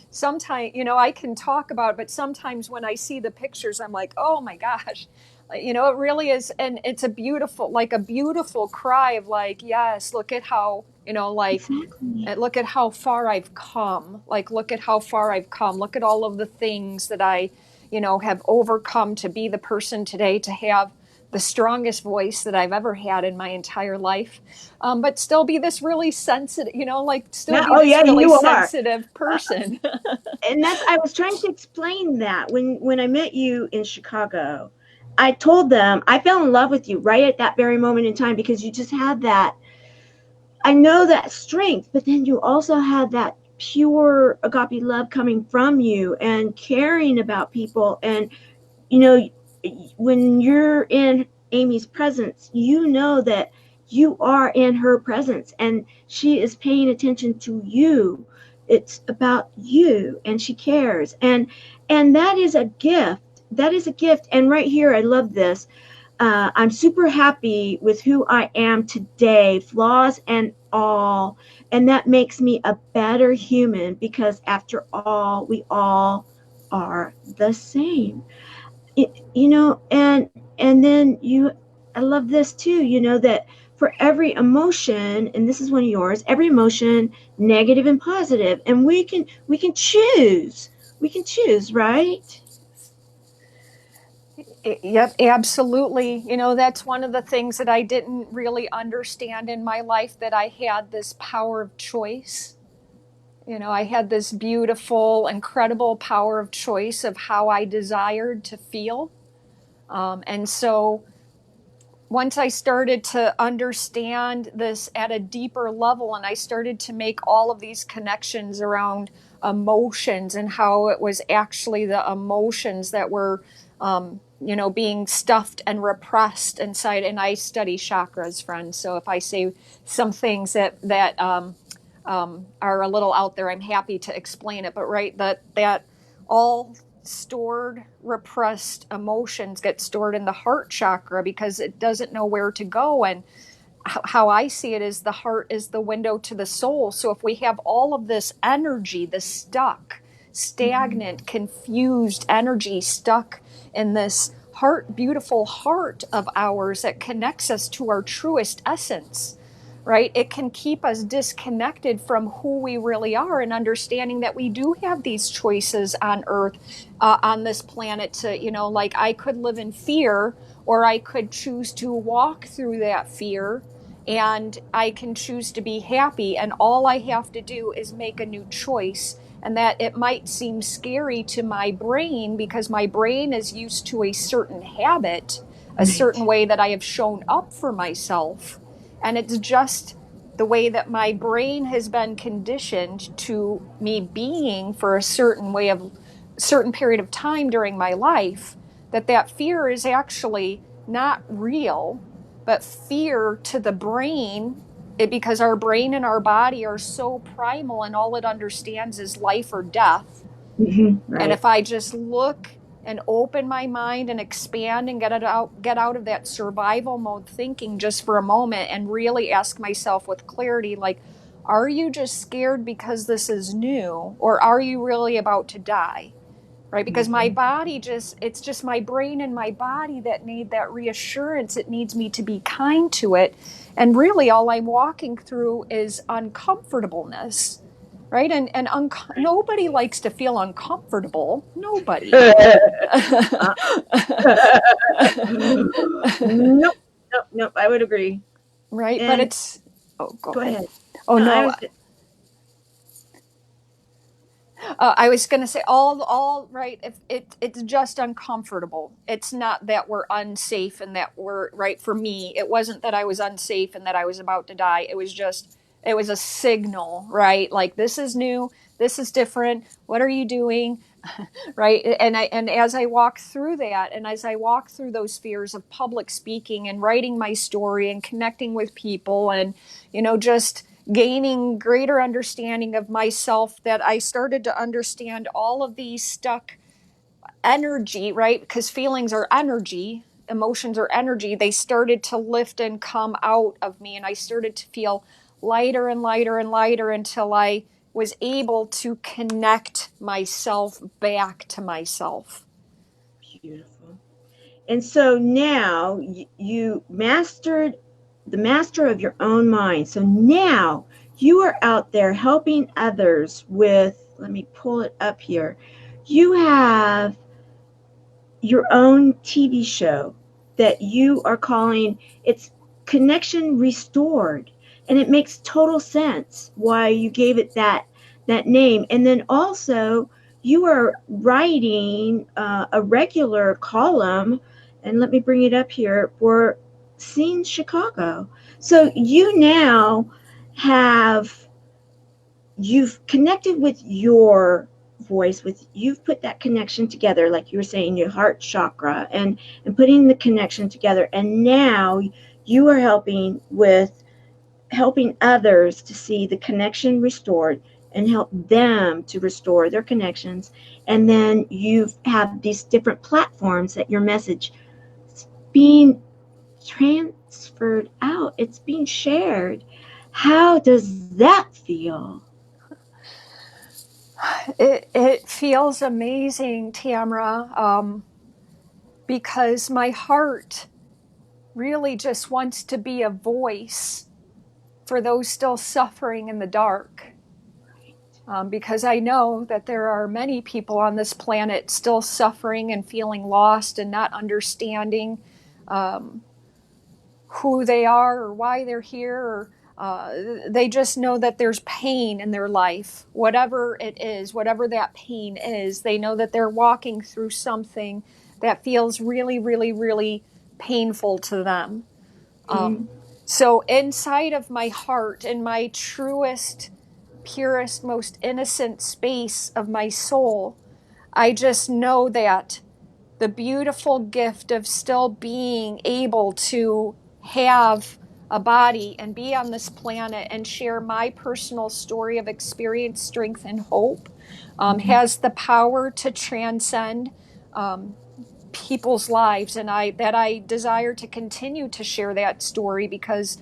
S2: Sometimes, I can talk about it, but sometimes when I see the pictures, I'm like, oh my gosh, it really is. And it's like a beautiful cry of like, yes, look at how,
S1: Exactly.
S2: look at how far I've come. Like, look at how far I've come. Look at all of the things that I, have overcome to be the person today, to have the strongest voice that I've ever had in my entire life, but still be this really sensitive, still
S1: Yeah.
S2: be
S1: Oh
S2: this
S1: yeah,
S2: really
S1: you are.
S2: sensitive person.
S1: And I was trying to explain that when I met you in Chicago. I told them I fell in love with you right at that very moment in time, because you just had that, I know, that strength, but then you also had that pure agape love coming from you and caring about people. And you know, when you're in Amie's presence, you know that you are in her presence and she is paying attention to you. It's about you and she cares. And that is a gift. That is a gift. And right here, I love this. I'm super happy with who I am today, flaws and all. And that makes me a better human because, after all, we all are the same. And then I love this too, that for every emotion, and this is one of yours, every emotion, negative and positive, and we can choose. We can choose, right?
S2: Yep, absolutely. That's one of the things that I didn't really understand in my life, that I had this power of choice. I had this beautiful, incredible power of choice of how I desired to feel. And so once I started to understand this at a deeper level, and I started to make all of these connections around emotions and how it was actually the emotions that were, being stuffed and repressed inside. And I study chakras, friends. So if I say some things that are a little out there, I'm happy to explain it. But right, that all stored, repressed emotions get stored in the heart chakra because it doesn't know where to go. And how I see it is the heart is the window to the soul. So if we have all of this energy, the stuck, stagnant, confused energy stuck in this heart, beautiful heart of ours that connects us to our truest essence, right? It can keep us disconnected from who we really are, and understanding that we do have these choices on earth, on this planet, to, like, I could live in fear, or I could choose to walk through that fear, and I can choose to be happy. And all I have to do is make a new choice. And that it might seem scary to my brain because my brain is used to a certain habit, a certain
S1: Right.
S2: way that I have shown up for myself. And it's just the way that my brain has been conditioned to me being for a certain period of time during my life, that fear is actually not real. But fear to the brain, because our brain and our body are so primal, and all it understands is life or death. And
S1: Right.
S2: if I just look and open my mind and expand and get out of that survival mode thinking just for a moment, and really ask myself with clarity, like, are you just scared because this is new, or are you really about to die? Right? Because my body it's just my brain and my body that need that reassurance. It needs me to be kind to it. And really, all I'm walking through is uncomfortableness. Right? Nobody likes to feel uncomfortable. Nobody.
S1: Uh, nope. Nope. Nope. I would agree.
S2: Right? But
S1: And
S2: it's, oh, go
S1: go
S2: ahead.
S1: ahead.
S2: Oh,
S1: No, I
S2: no.
S1: was.
S2: I was going to say, all right. If it's just uncomfortable, it's not that we're unsafe and that we're right. For me, it wasn't that I was unsafe and that I was about to die. It was a signal, right? Like, this is new, this is different. What are you doing? Right? And as I walk through that, and as I walk through those fears of public speaking and writing my story and connecting with people, and just gaining greater understanding of myself, that I started to understand all of these stuck energy, right? Because feelings are energy, emotions are energy. They started to lift and come out of me, and I started to feel lighter and lighter and lighter until I was able to connect myself back to myself.
S1: Beautiful. And so now you mastered the master of your own mind. So now you are out there helping others with, let me pull it up here. You have your own TV show that you are calling, it's Connection Restored. And it makes total sense why you gave it that name. And then also you are writing a regular column, and let me bring it up here, for Scene Chicago. So you now have, you've connected with your voice with, you've put that connection together, like you were saying, your heart chakra, and putting the connection together. And now you are helping others to see the connection restored and help them to restore their connections. And then you have these different platforms that your message is being transferred out, it's being shared. How does that feel?
S2: It feels amazing, Tamara, because my heart really just wants to be a voice for those still suffering in the dark. Because I know that there are many people on this planet still suffering and feeling lost and not understanding um, who they are or why they're here, or they just know that there's pain in their life, whatever it is, whatever that pain is. They know that they're walking through something that feels really, really, really painful to them.
S1: Mm-hmm.
S2: So inside of my heart, in my truest, purest, most innocent space of my soul, I just know that the beautiful gift of still being able to have a body and be on this planet and share my personal story of experience, strength, and hope has the power to transcend um, people's lives. And I desire to continue to share that story because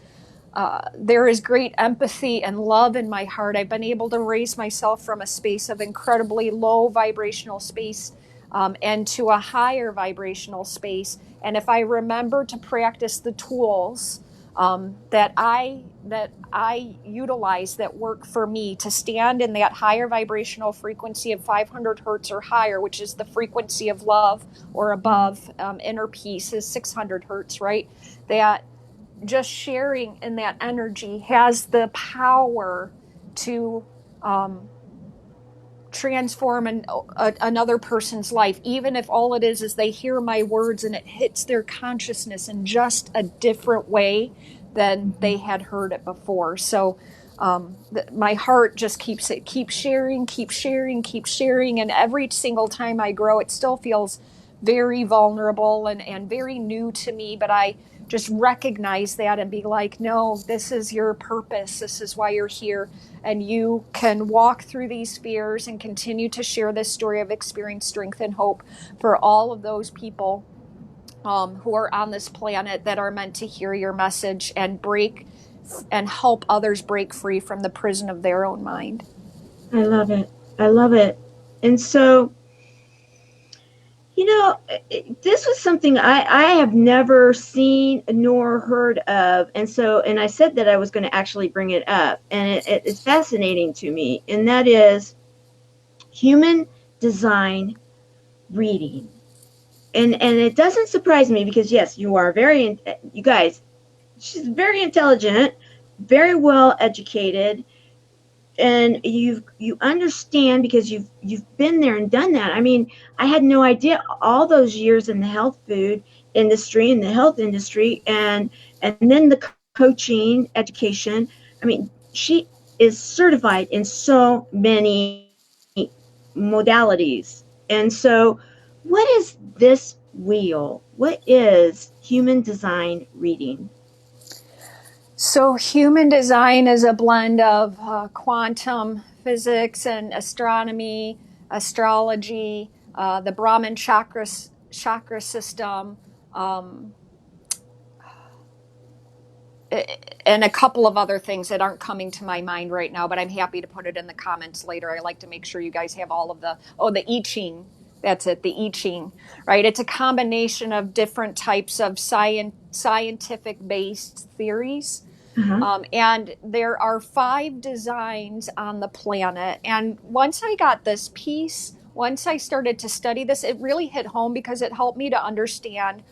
S2: there is great empathy and love in my heart. I've been able to raise myself from a space of incredibly low vibrational space and to a higher vibrational space. And if I remember to practice the tools that I utilize that work for me to stand in that higher vibrational frequency of 500 hertz or higher, which is the frequency of love, or above, inner peace is 600 hertz, right? That just sharing in that energy has the power to transform another person's life, even if all it is they hear my words and it hits their consciousness in just a different way than they had heard it before. So my heart just keeps sharing, keep sharing, keep sharing. And every single time I grow, it still feels very vulnerable and very new to me. But I just recognize that and be like, no, this is your purpose. This is why you're here. And you can walk through these fears and continue to share this story of experience, strength, and hope for all of those people who are on this planet that are meant to hear your message and break and help others break free from the prison of their own mind.
S1: I love it. I love it. And so, this was something I have never seen nor heard of. And I said that I was going to actually bring it up. And it's fascinating to me. And that is human design reading. And it doesn't surprise me because, yes, you guys, she's very intelligent, very well educated, and you understand because you've been there and done that. I mean, I had no idea all those years in the health food industry, in the health industry, and then the coaching education. I mean, she is certified in so many modalities. And so, what is this wheel? What is human design reading?
S2: So, human design is a blend of quantum physics and astronomy, astrology, the Brahman chakra system, um, and a couple of other things that aren't coming to my mind right now, but I'm happy to put it in the comments later. I like to make sure you guys have all of the I Ching. That's it, the I Ching, right? It's a combination of different types of scientific based theories.
S1: Uh-huh.
S2: And there are 5 designs on the planet. And once I got this piece, once I started to study this, it really hit home because it helped me to understand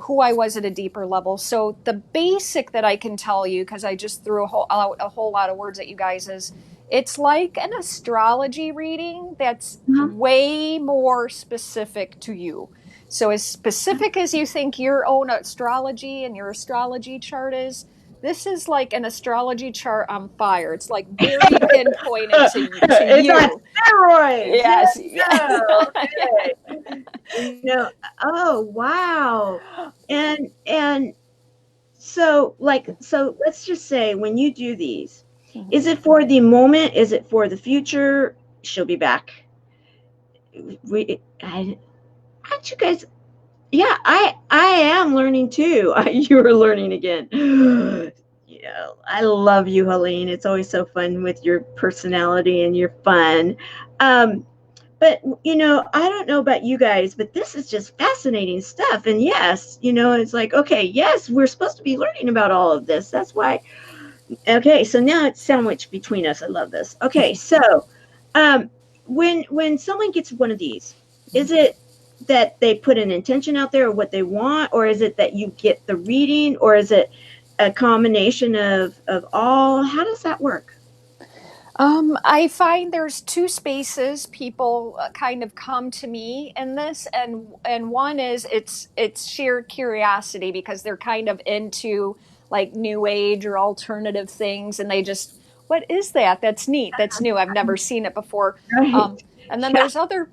S2: who I was at a deeper level. So the basic that I can tell you, because I just threw out a whole lot of words at you guys, is it's like an astrology reading that's
S1: Uh-huh.
S2: way more specific to you. So as specific as you think your own astrology and your astrology chart is, this is like an astrology chart on fire. It's like very pinpointed to
S1: It's on
S2: you.
S1: steroids. Here
S2: Yes.
S1: we go. Okay. Oh wow. And so let's just say when you do these, is it for the moment? Is it for the future? She'll be back. Aren't you guys? Yeah, I am learning too. You are learning again. Yeah, I love you, Helene. It's always so fun with your personality and your fun. But I don't know about you guys, but this is just fascinating stuff. And yes, it's like, okay, yes, we're supposed to be learning about all of this. That's why. Okay, so now it's sandwiched between us. I love this. Okay, so when someone gets one of these, is it that they put an intention out there or what they want, or is it that you get the reading, or is it a combination of all? How does that work?
S2: I find there's two spaces people kind of come to me in this, and one is it's sheer curiosity because they're kind of into like new age or alternative things, and they just, what is that? That's neat. That's new. I've never seen it before.
S1: Right.
S2: And then
S1: Yeah.
S2: there's other,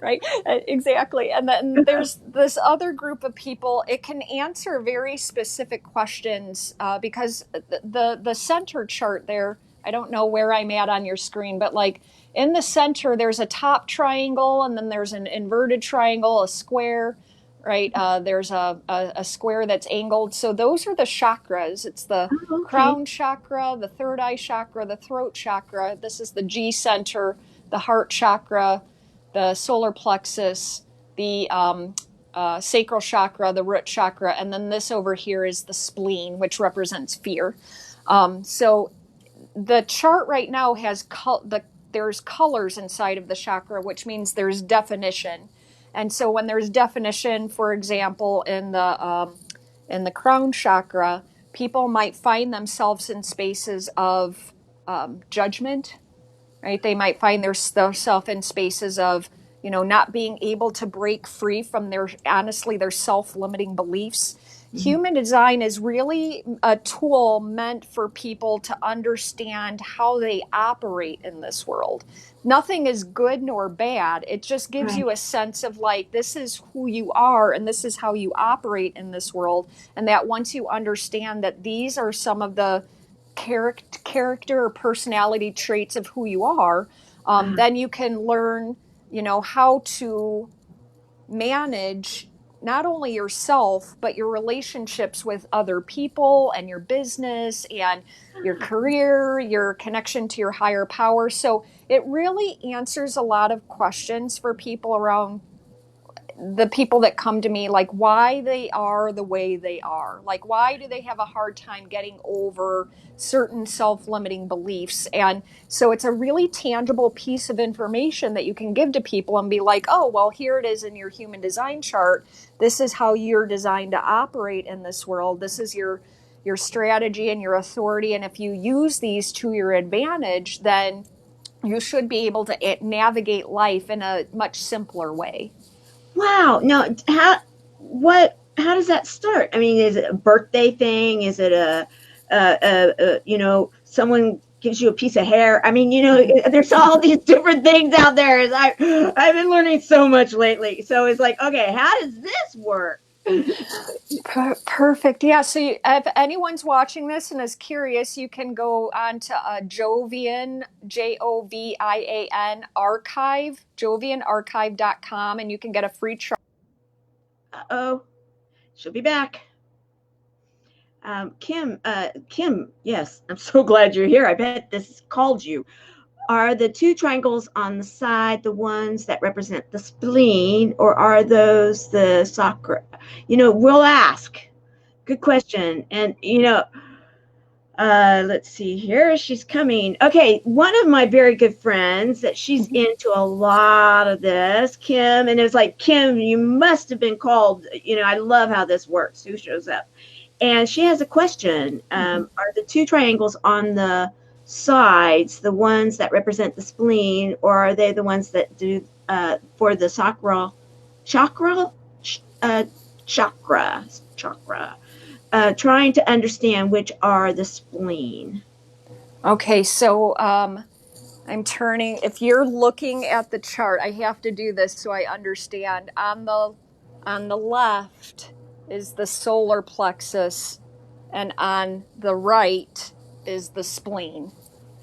S2: right? Exactly. And then there's this other group of people. It can answer very specific questions because the center chart there. I don't know where I'm at on your screen, but like in the center, there's a top triangle, and then there's an inverted triangle, a square, right? There's a square that's angled. So those are the chakras. It's the
S1: Oh, okay.
S2: crown chakra, the third eye chakra, the throat chakra. This is the G center, the heart chakra, the solar plexus, the sacral chakra, the root chakra, and then this over here is the spleen, which represents fear. So the chart right now has there's colors inside of the chakra, which means there's definition. And so when there's definition, for example, in the crown chakra, people might find themselves in spaces of judgment, right? They might find themselves in spaces of, not being able to break free from their self-limiting beliefs. Human design is really a tool meant for people to understand how they operate in this world. Nothing is good nor bad. It just gives
S1: Right.
S2: you a sense of like, this is who you are and this is how you operate in this world. And that once you understand that these are some of the character or personality traits of who you are, then you can learn, how to manage not only yourself but your relationships with other people and your business and your career, your connection to your higher power. So it really answers a lot of questions for people around the people that come to me, like why they are the way they are, like why do they have a hard time getting over certain self-limiting beliefs. And so it's a really tangible piece of information that you can give to people and be like, oh well, here it is in your human design chart. This is how you're designed to operate in this world. This is your strategy and your authority, and if you use these to your advantage, then you should be able to navigate life in a much simpler way.
S1: Wow. Now, how does that start? I mean, is it a birthday thing? Is it someone gives you a piece of hair? I mean, there's all these different things out there. I've been learning so much lately. So it's like, okay, how does this work?
S2: Perfect. Yeah. So if anyone's watching this and is curious, you can go on to Jovian, Jovian archive, jovianarchive.com, and you can get a free trial.
S1: Uh-oh, she'll be back. Kim, yes, I'm so glad you're here. I bet this called you. Are the two triangles on the side the ones that represent the spleen, or are those the sacra? We'll ask. Good question. And, let's see here. She's coming. Okay, one of my very good friends that she's into a lot of this, Kim, and it was like, Kim, you must have been called. I love how this works. Who shows up? And she has a question. Are the two triangles on the sides the ones that represent the spleen, or are they the ones that do for the chakra? Chakra? Chakra. trying to understand which are the spleen.
S2: Okay, so I'm turning. If you're looking at the chart, I have to do this so I understand. On the left is the solar plexus, and on the right is the spleen.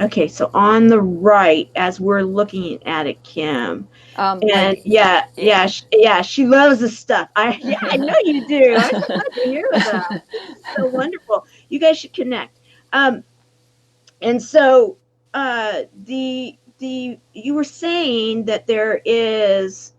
S1: Okay, so on the right, as we're looking at it, Kim, and
S2: Like,
S1: yeah,
S2: yeah.
S1: yeah, she loves this stuff. Yeah, I know you do. I'm so glad to hear that. This is so wonderful. You guys should connect. And so the you were saying that there is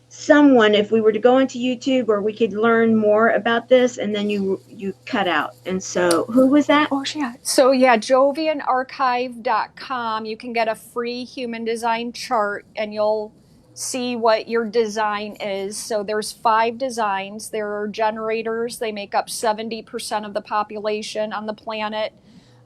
S1: someone, if we were to go into YouTube, or we could learn more about this, and then you cut out. And so who was that?
S2: Oh, yeah. So, yeah, jovianarchive.com. You can get a free human design chart and you'll see what your design is. So, there's 5 designs. There are generators, they make up 70% of the population on the planet.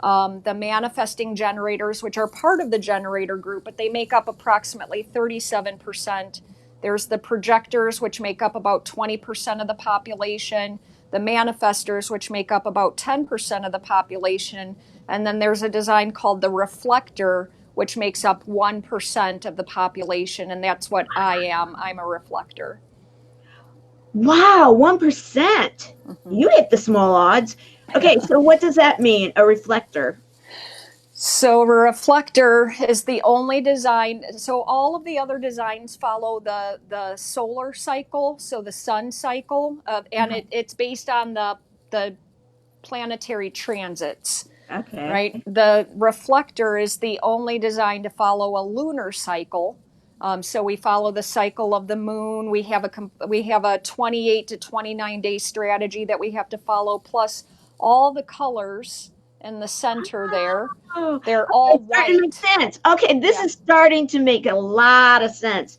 S2: The manifesting generators, which are part of the generator group, but they make up approximately 37%. There's the projectors, which make up about 20% of the population, the manifestors, which make up about 10% of the population, and then there's a design called the reflector, which makes up 1% of the population, and that's what I am. I'm a reflector.
S1: Wow, 1%.
S2: Mm-hmm.
S1: You hit the small odds. Okay, so what does that mean, a reflector?
S2: So a reflector is the only design. So all of the other designs follow the solar cycle, so the sun cycle, and it's based on the planetary transits.
S1: Okay.
S2: Right? The reflector is the only design to follow a lunar cycle. So we follow the cycle of the moon. We have a 28 to 29 day strategy that we have to follow, plus all the colors in the center there.
S1: Oh,
S2: They're
S1: okay,
S2: all
S1: it's starting to make
S2: white.
S1: sense. Okay, this
S2: Yeah.
S1: is starting to make a lot of sense.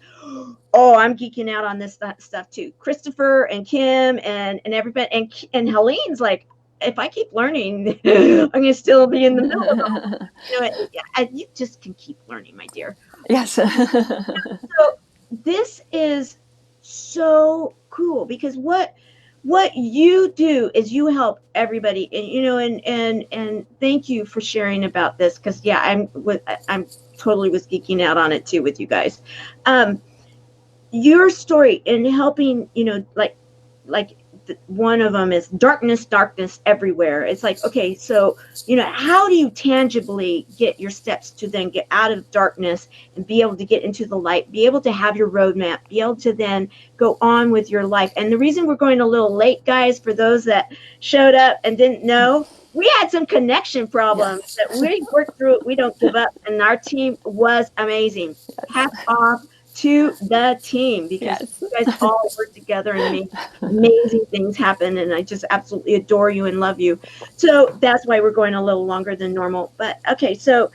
S1: Oh, I'm geeking out on this stuff too. Christopher and Kim and everybody and Helene's like, if I keep learning, I'm gonna still be in the middle of it all. You just can keep learning, my dear.
S2: Yes.
S1: So this is so cool, because what you do is you help everybody, and and thank you for sharing about this, because yeah, I'm totally was geeking out on it too with you guys. Your story in helping, like one of them is darkness everywhere. It's like, okay, so how do you tangibly get your steps to then get out of darkness and be able to get into the light, be able to have your roadmap, be able to then go on with your life. And the reason we're going a little late, guys, for those that showed up and didn't know, we had some connection problems
S2: Yes.
S1: that we worked through it. We don't give up, and our team was amazing. Hats off to the team, because
S2: Yes.
S1: you guys all work together and make amazing things happen, and I just absolutely adore you and love you. So that's why we're going a little longer than normal. But okay, so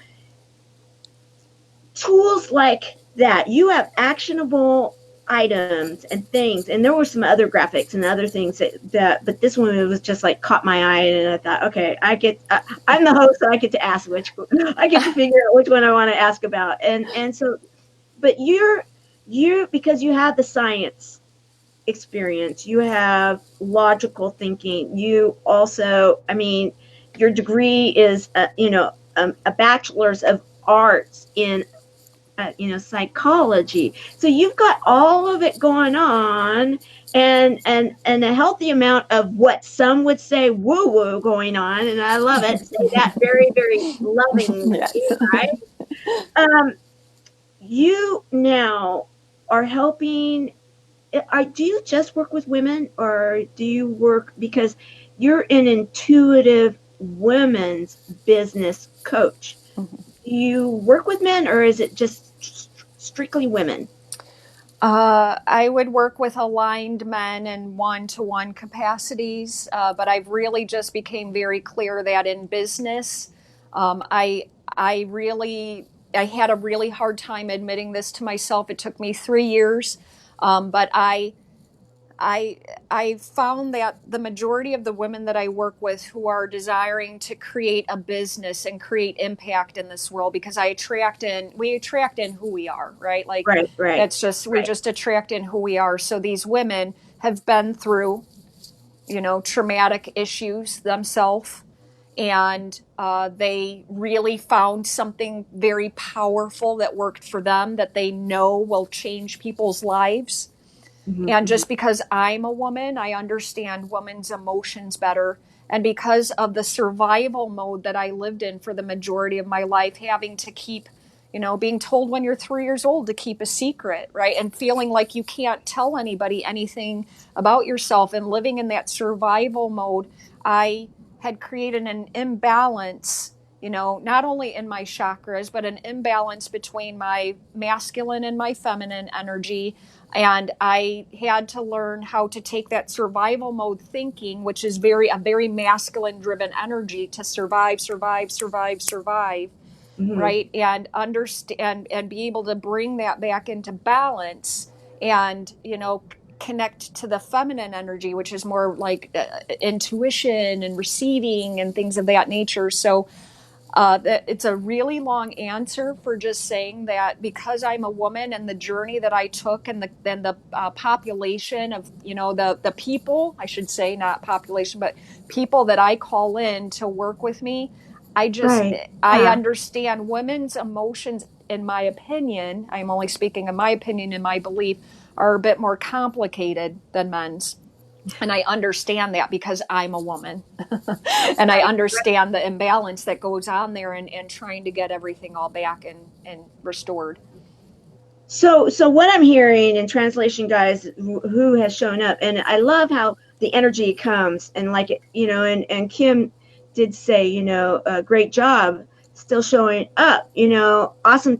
S1: tools like that, you have actionable items and things, and there were some other graphics and other things but this one, it was just like caught my eye, and I thought, okay, I'm the host, so I get to ask I get to figure out which one I want to ask about. And so, but you because you have the science experience, you have logical thinking, you also, I mean, your degree is a bachelor's of arts in psychology. So you've got all of it going on, and a healthy amount of what some would say woo woo going on, and I love it. Say that very, very lovingly,
S2: Yes.
S1: right? You now are helping. Do you just work with women, or do you work, because you're an intuitive women's business coach?
S2: Mhm.
S1: Do you work with men, or is it just strictly women?
S2: I would work with aligned men in one-to-one capacities, but I've really just became very clear that in business, I really I had a really hard time admitting this to myself. It took me 3 years, but I I found that the majority of the women that I work with who are desiring to create a business and create impact in this world, because we attract in who we are, right? Like,
S1: Right, right,
S2: that's just we
S1: right.
S2: just attract in who we are. So these women have been through traumatic issues themselves. And they really found something very powerful that worked for them that they know will change people's lives.
S1: Mm-hmm.
S2: And
S1: Mm-hmm.
S2: just because I'm a woman, I understand women's emotions better. And because of the survival mode that I lived in for the majority of my life, having to keep, being told when you're 3 years old to keep a secret, right? And feeling like you can't tell anybody anything about yourself and living in that survival mode, I had created an imbalance, not only in my chakras, but an imbalance between my masculine and my feminine energy. And I had to learn how to take that survival mode thinking, which is a very masculine driven energy, to survive, survive, survive, survive,
S1: Mm-hmm.
S2: right? And understand and be able to bring that back into balance, and connect to the feminine energy, which is more like intuition and receiving and things of that nature. So it's a really long answer for just saying that because I'm a woman, and the journey that I took, and the population of, the people, I should say, not population, but people that I call in to work with me, I just,
S1: Right.
S2: I
S1: Yeah.
S2: understand women's emotions, in my opinion, I'm only speaking in my opinion and my belief, are a bit more complicated than men's. And I understand that because I'm a woman. And I
S1: Right.
S2: understand the imbalance that goes on there, and trying to get everything all back and restored.
S1: So what I'm hearing in translation, guys, who has shown up, and I love how the energy comes, and like it, and Kim did say, great job, still showing up, awesome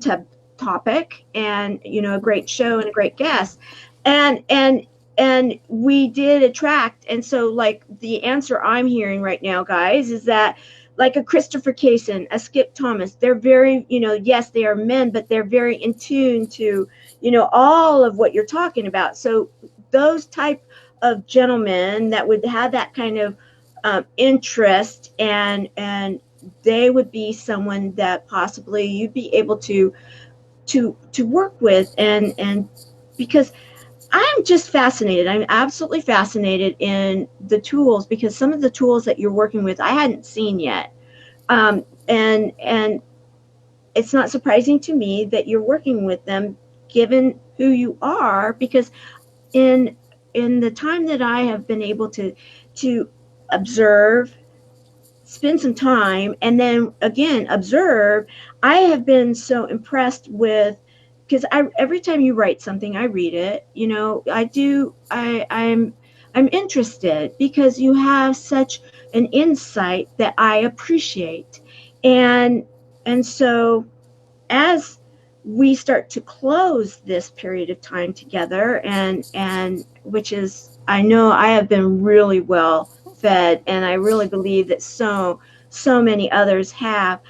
S1: topic, and a great show and a great guest, and we did attract, and so like the answer I'm hearing right now, guys, is that like a Christopher Kaysen, a Skip Thomas, they're very, yes, they are men, but they're very in tune to, all of what you're talking about. So those type of gentlemen that would have that kind of interest, and they would be someone that possibly you'd be able to work with, and because I'm just fascinated. I'm absolutely fascinated in the tools, because some of the tools that you're working with I hadn't seen yet. And it's not surprising to me that you're working with them, given who you are, because in in the time that I have been able to observe, spend some time, and then again observe, I have been so impressed with, because I every time you write something I read it, I do, I'm interested, because you have such an insight that I appreciate. And and so as we start to close this period of time together, and which is, I know I have been really well fed, and I really believe that so many others have,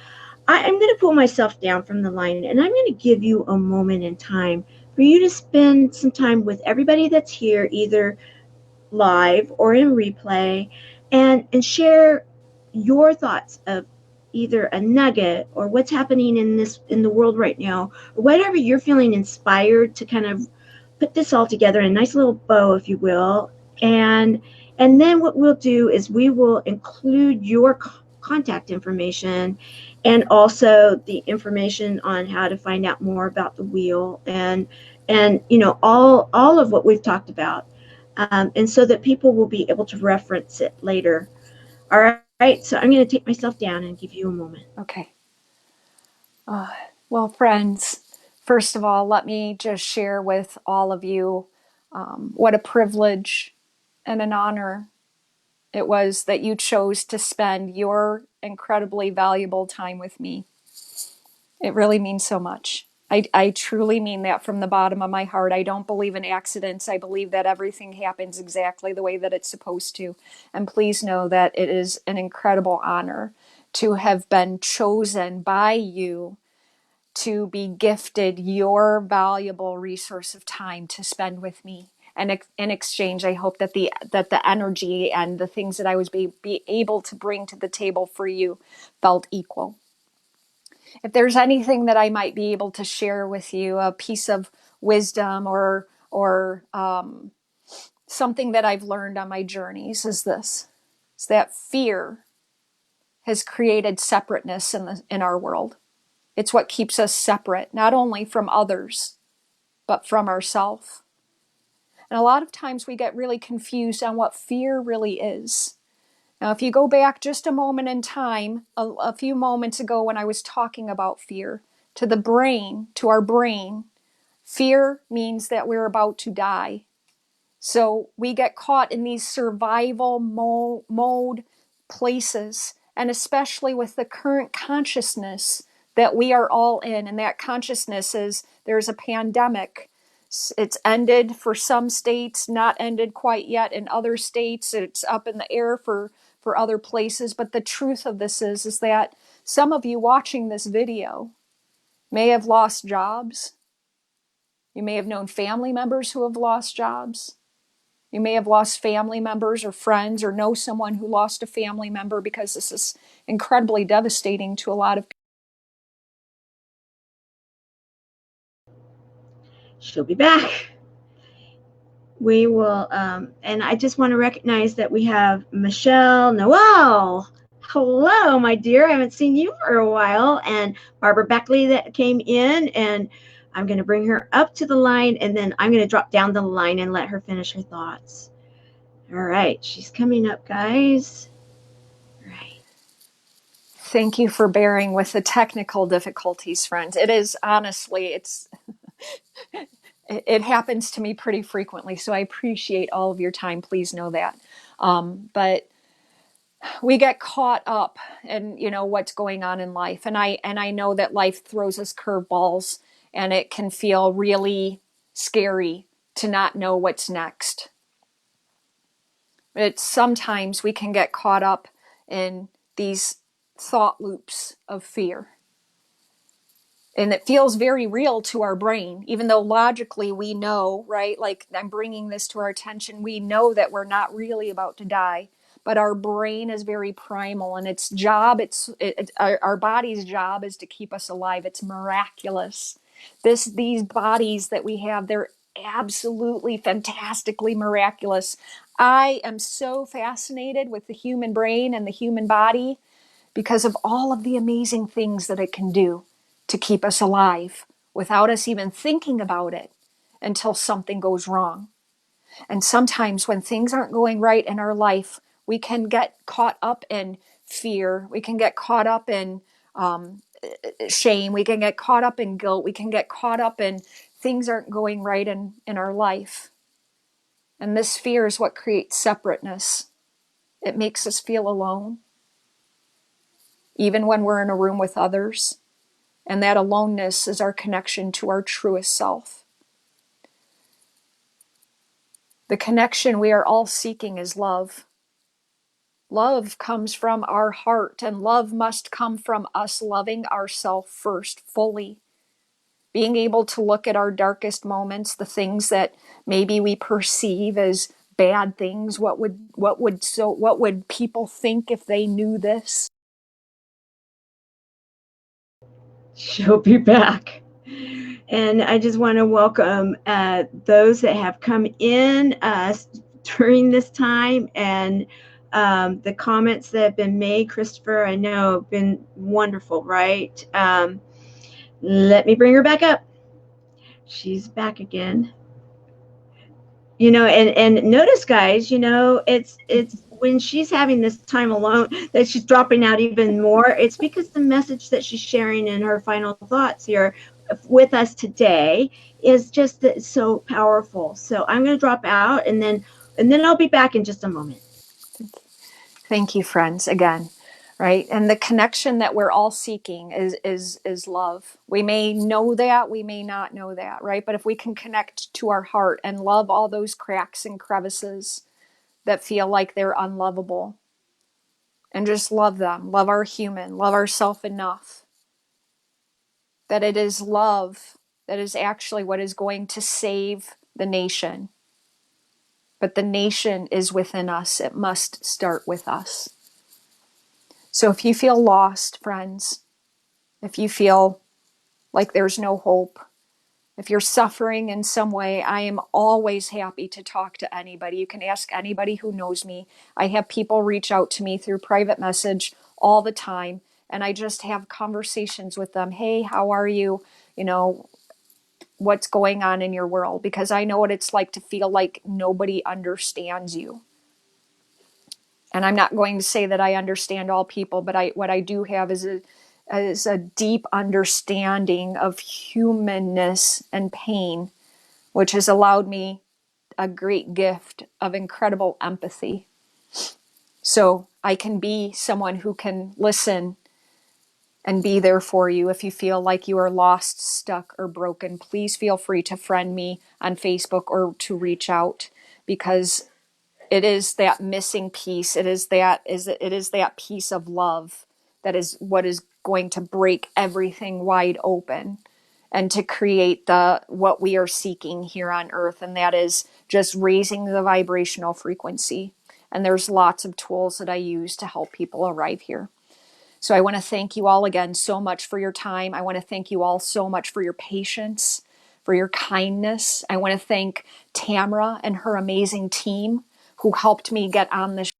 S1: I'm going to pull myself down from the line, and I'm going to give you a moment in time for you to spend some time with everybody that's here, either live or in replay, and share your thoughts of either a nugget or what's happening in the world right now, or whatever you're feeling inspired to kind of put this all together in a nice little bow, if you will. And then what we'll do is we will include your contact information, and also the information on how to find out more about the wheel, and all of what we've talked about, and so that people will be able to reference it later. All right, so I'm going to take myself down and give you a moment.
S2: Okay. Uh, well, friends, first of all, let me just share with all of you what a privilege and an honor it was that you chose to spend your incredibly valuable time with me. It really means so much. I truly mean that from the bottom of my heart. I don't believe in accidents. I believe that everything happens exactly the way that it's supposed to. And please know that it is an incredible honor to have been chosen by you to be gifted your valuable resource of time to spend with me. And in exchange, I hope that the energy and the things that I was be able to bring to the table for you felt equal. If there's anything that I might be able to share with you, a piece of wisdom or something that I've learned on my journeys is this, is that fear has created separateness in our world. It's what keeps us separate, not only from others, but from ourselves. And a lot of times we get really confused on what fear really is. Now, if you go back just a moment in time, a few moments ago when I was talking about fear, to the brain, to our brain, fear means that we're about to die. So we get caught in these survival mode places, and especially with the current consciousness that we are all in. And that consciousness is there's a pandemic. It's ended for some states, not ended quite yet in other states. It's up in the air for other places. But the truth of this is that some of you watching this video may have lost jobs. You may have known family members who have lost jobs. You may have lost family members or friends, or know someone who lost a family member, because this is incredibly devastating to a lot of people.
S1: She'll be back. We will, and I just want to recognize that we have Michelle Noel. Hello, my dear. I haven't seen you for a while. And Barbara Beckley that came in, and I'm going to bring her up to the line, and then I'm going to drop down the line and let her finish her thoughts. All right, she's coming up, guys. All right.
S2: Thank you for bearing with the technical difficulties, friends. It is honestly, it happens to me pretty frequently, so I appreciate all of your time. Please know that. But we get caught up in what's going on in life, and I know that life throws us curveballs, and it can feel really scary to not know what's next. But sometimes we can get caught up in these thought loops of fear. And it feels very real to our brain, even though logically we know, right? Like, I'm bringing this to our attention. We know that we're not really about to die, but our brain is very primal, and its job, our body's job is to keep us alive. It's miraculous. These bodies that we have, they're absolutely fantastically miraculous. I am so fascinated with the human brain and the human body because of all of the amazing things that it can do to keep us alive without us even thinking about it until something goes wrong. And sometimes when things aren't going right in our life, we can get caught up in fear. We can get caught up in shame. We can get caught up in guilt. We can get caught up in things aren't going right in our life. And this fear is what creates separateness. It makes us feel alone, even when we're in a room with others. And that aloneness is our connection to our truest self. The connection we are all seeking is love. Love comes from our heart, and love must come from us loving ourselves first, fully. Being able to look at our darkest moments, the things that maybe we perceive as bad things. What would people think if they knew this?
S1: She'll be back. And I just want to welcome those that have come in during this time, and the comments that have been made. Christopher, I know, have been wonderful, right? Let me bring her back up. She's back again. And notice, guys, it's when she's having this time alone that she's dropping out even more. It's because the message that she's sharing in her final thoughts here with us today is just so powerful. So I'm going to drop out, and then I'll be back in just a moment.
S2: Thank you, friends, again. Right? And the connection that we're all seeking is love. We may know that, we may not know that, right? But if we can connect to our heart and love all those cracks and crevices that feel like they're unlovable, and just love them, love our human, love ourself enough, that it is love that is actually what is going to save the nation. But the nation is within us. It must start with us. So if you feel lost, friends, if you feel like there's no hope, If you're suffering in some way, I am always happy to talk to anybody. You can ask anybody who knows me. I have people reach out to me through private message all the time, and I just have conversations with them. Hey, how are you? You know, what's going on in your world? Because I know what it's like to feel like nobody understands you. And I'm not going to say that I understand all people, but what I do have is a deep understanding of humanness and pain, which has allowed me a great gift of incredible empathy. So I can be someone who can listen and be there for you. If you feel like you are lost, stuck, or broken, please feel free to friend me on Facebook or to reach out, because it is that missing piece. It is that piece of love that is what is going to break everything wide open and to create what we are seeking here on earth, and that is just raising the vibrational frequency. And there's lots of tools that I use to help people arrive here. So I want to thank you all again so much for your time. I want to thank you all so much for your patience, for your kindness. I want to thank Tamara and her amazing team who helped me get on this.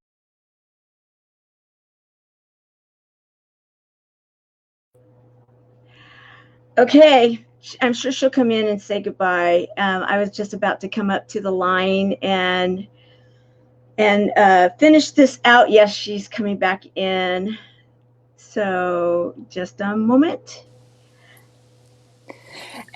S1: Okay, I'm sure she'll come in and say goodbye. I was just about to come up to the line and finish this out. Yes, she's coming back in. So just a moment.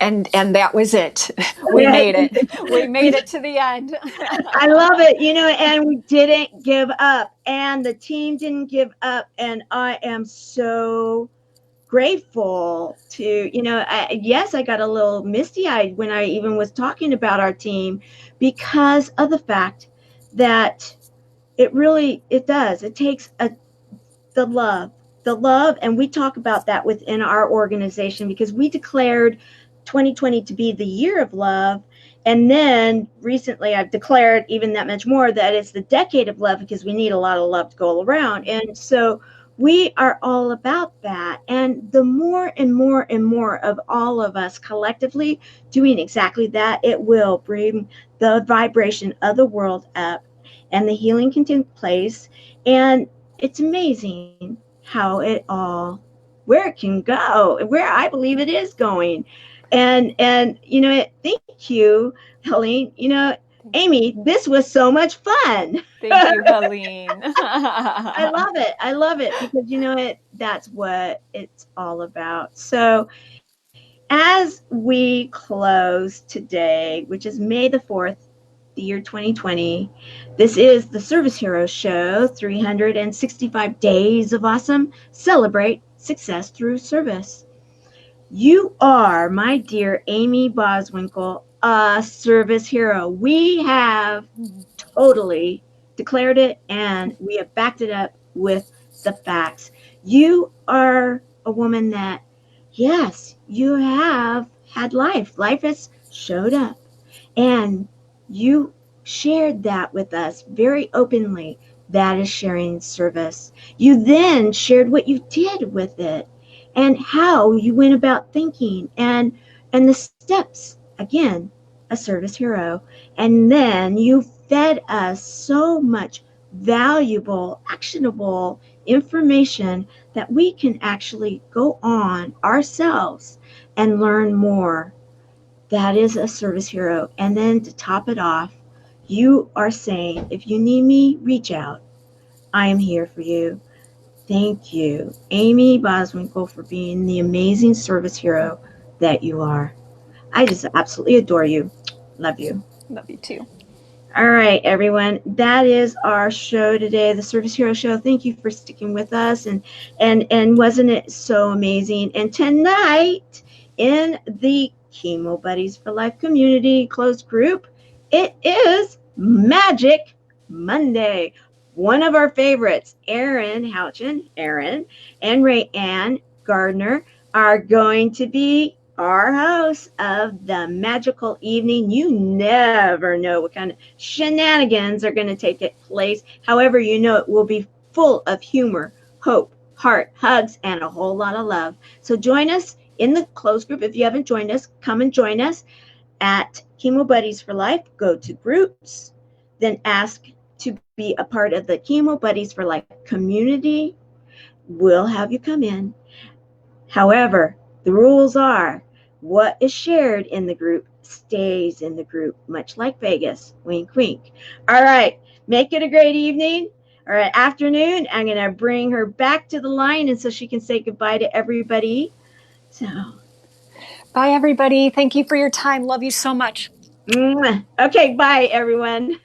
S2: And that was it. We made it. We made it to the end.
S1: I love it, and we didn't give up, and the team didn't give up, and I am so grateful to, yes, I got a little misty-eyed when I even was talking about our team, because of the fact that it does. It takes the love, and we talk about that within our organization, because we declared 2020 to be the year of love, and then recently I've declared even that much more, that it's the decade of love, because we need a lot of love to go around. And so we are all about that, and the more and more and more of all of us collectively doing exactly that, it will bring the vibration of the world up, and the healing can take place. And it's amazing how where it can go, where I believe it is going. And thank you, Helene. Amy, this was so much fun.
S2: Thank you, Helene.
S1: I love it. I love it, because that's what it's all about. So as we close today, which is May the 4th, the year 2020. This is the Service Hero Show, 365 Days of Awesome. Celebrate success through service. You are, my dear Amiee Boswinkle, a service hero. We have totally declared it, and we have backed it up with the facts. You are a woman that, yes, you have had life. Life has showed up, and you shared that with us very openly. That is sharing service. You then shared what you did with it, and how you went about thinking, and the steps. Again, a service hero. And then you fed us so much valuable, actionable information that we can actually go on ourselves and learn more. That is a service hero. And then to top it off, you are saying, if you need me, reach out. I am here for you. Thank you, Amiee Boswinkle, for being the amazing service hero that you are. I just absolutely adore you. Love you.
S2: Love you too.
S1: All right, everyone. That is our show today, the Service Hero Show. Thank you for sticking with us, and wasn't it so amazing? And tonight in the Chemo Buddies for Life community closed group, it is Magic Monday. One of our favorites, Aaron Houchin, and Ray Ann Gardner are going to be our hosts of the magical evening. You never know what kind of shenanigans are going to take place. However, it will be full of humor, hope, heart, hugs, and a whole lot of love. So join us in the closed group. If you haven't joined us, come and join us at Chemo Buddies for Life. Go to groups, then ask to be a part of the Chemo Buddies for Life community. We'll have you come in. However, the rules are what is shared in the group stays in the group, much like Vegas. Wink, wink. All right, make it a great evening or afternoon. I'm going to bring her back to the line and so she can say goodbye to everybody. So,
S2: Bye, everybody. Thank you for your time. Love you so much.
S1: okay, bye, everyone.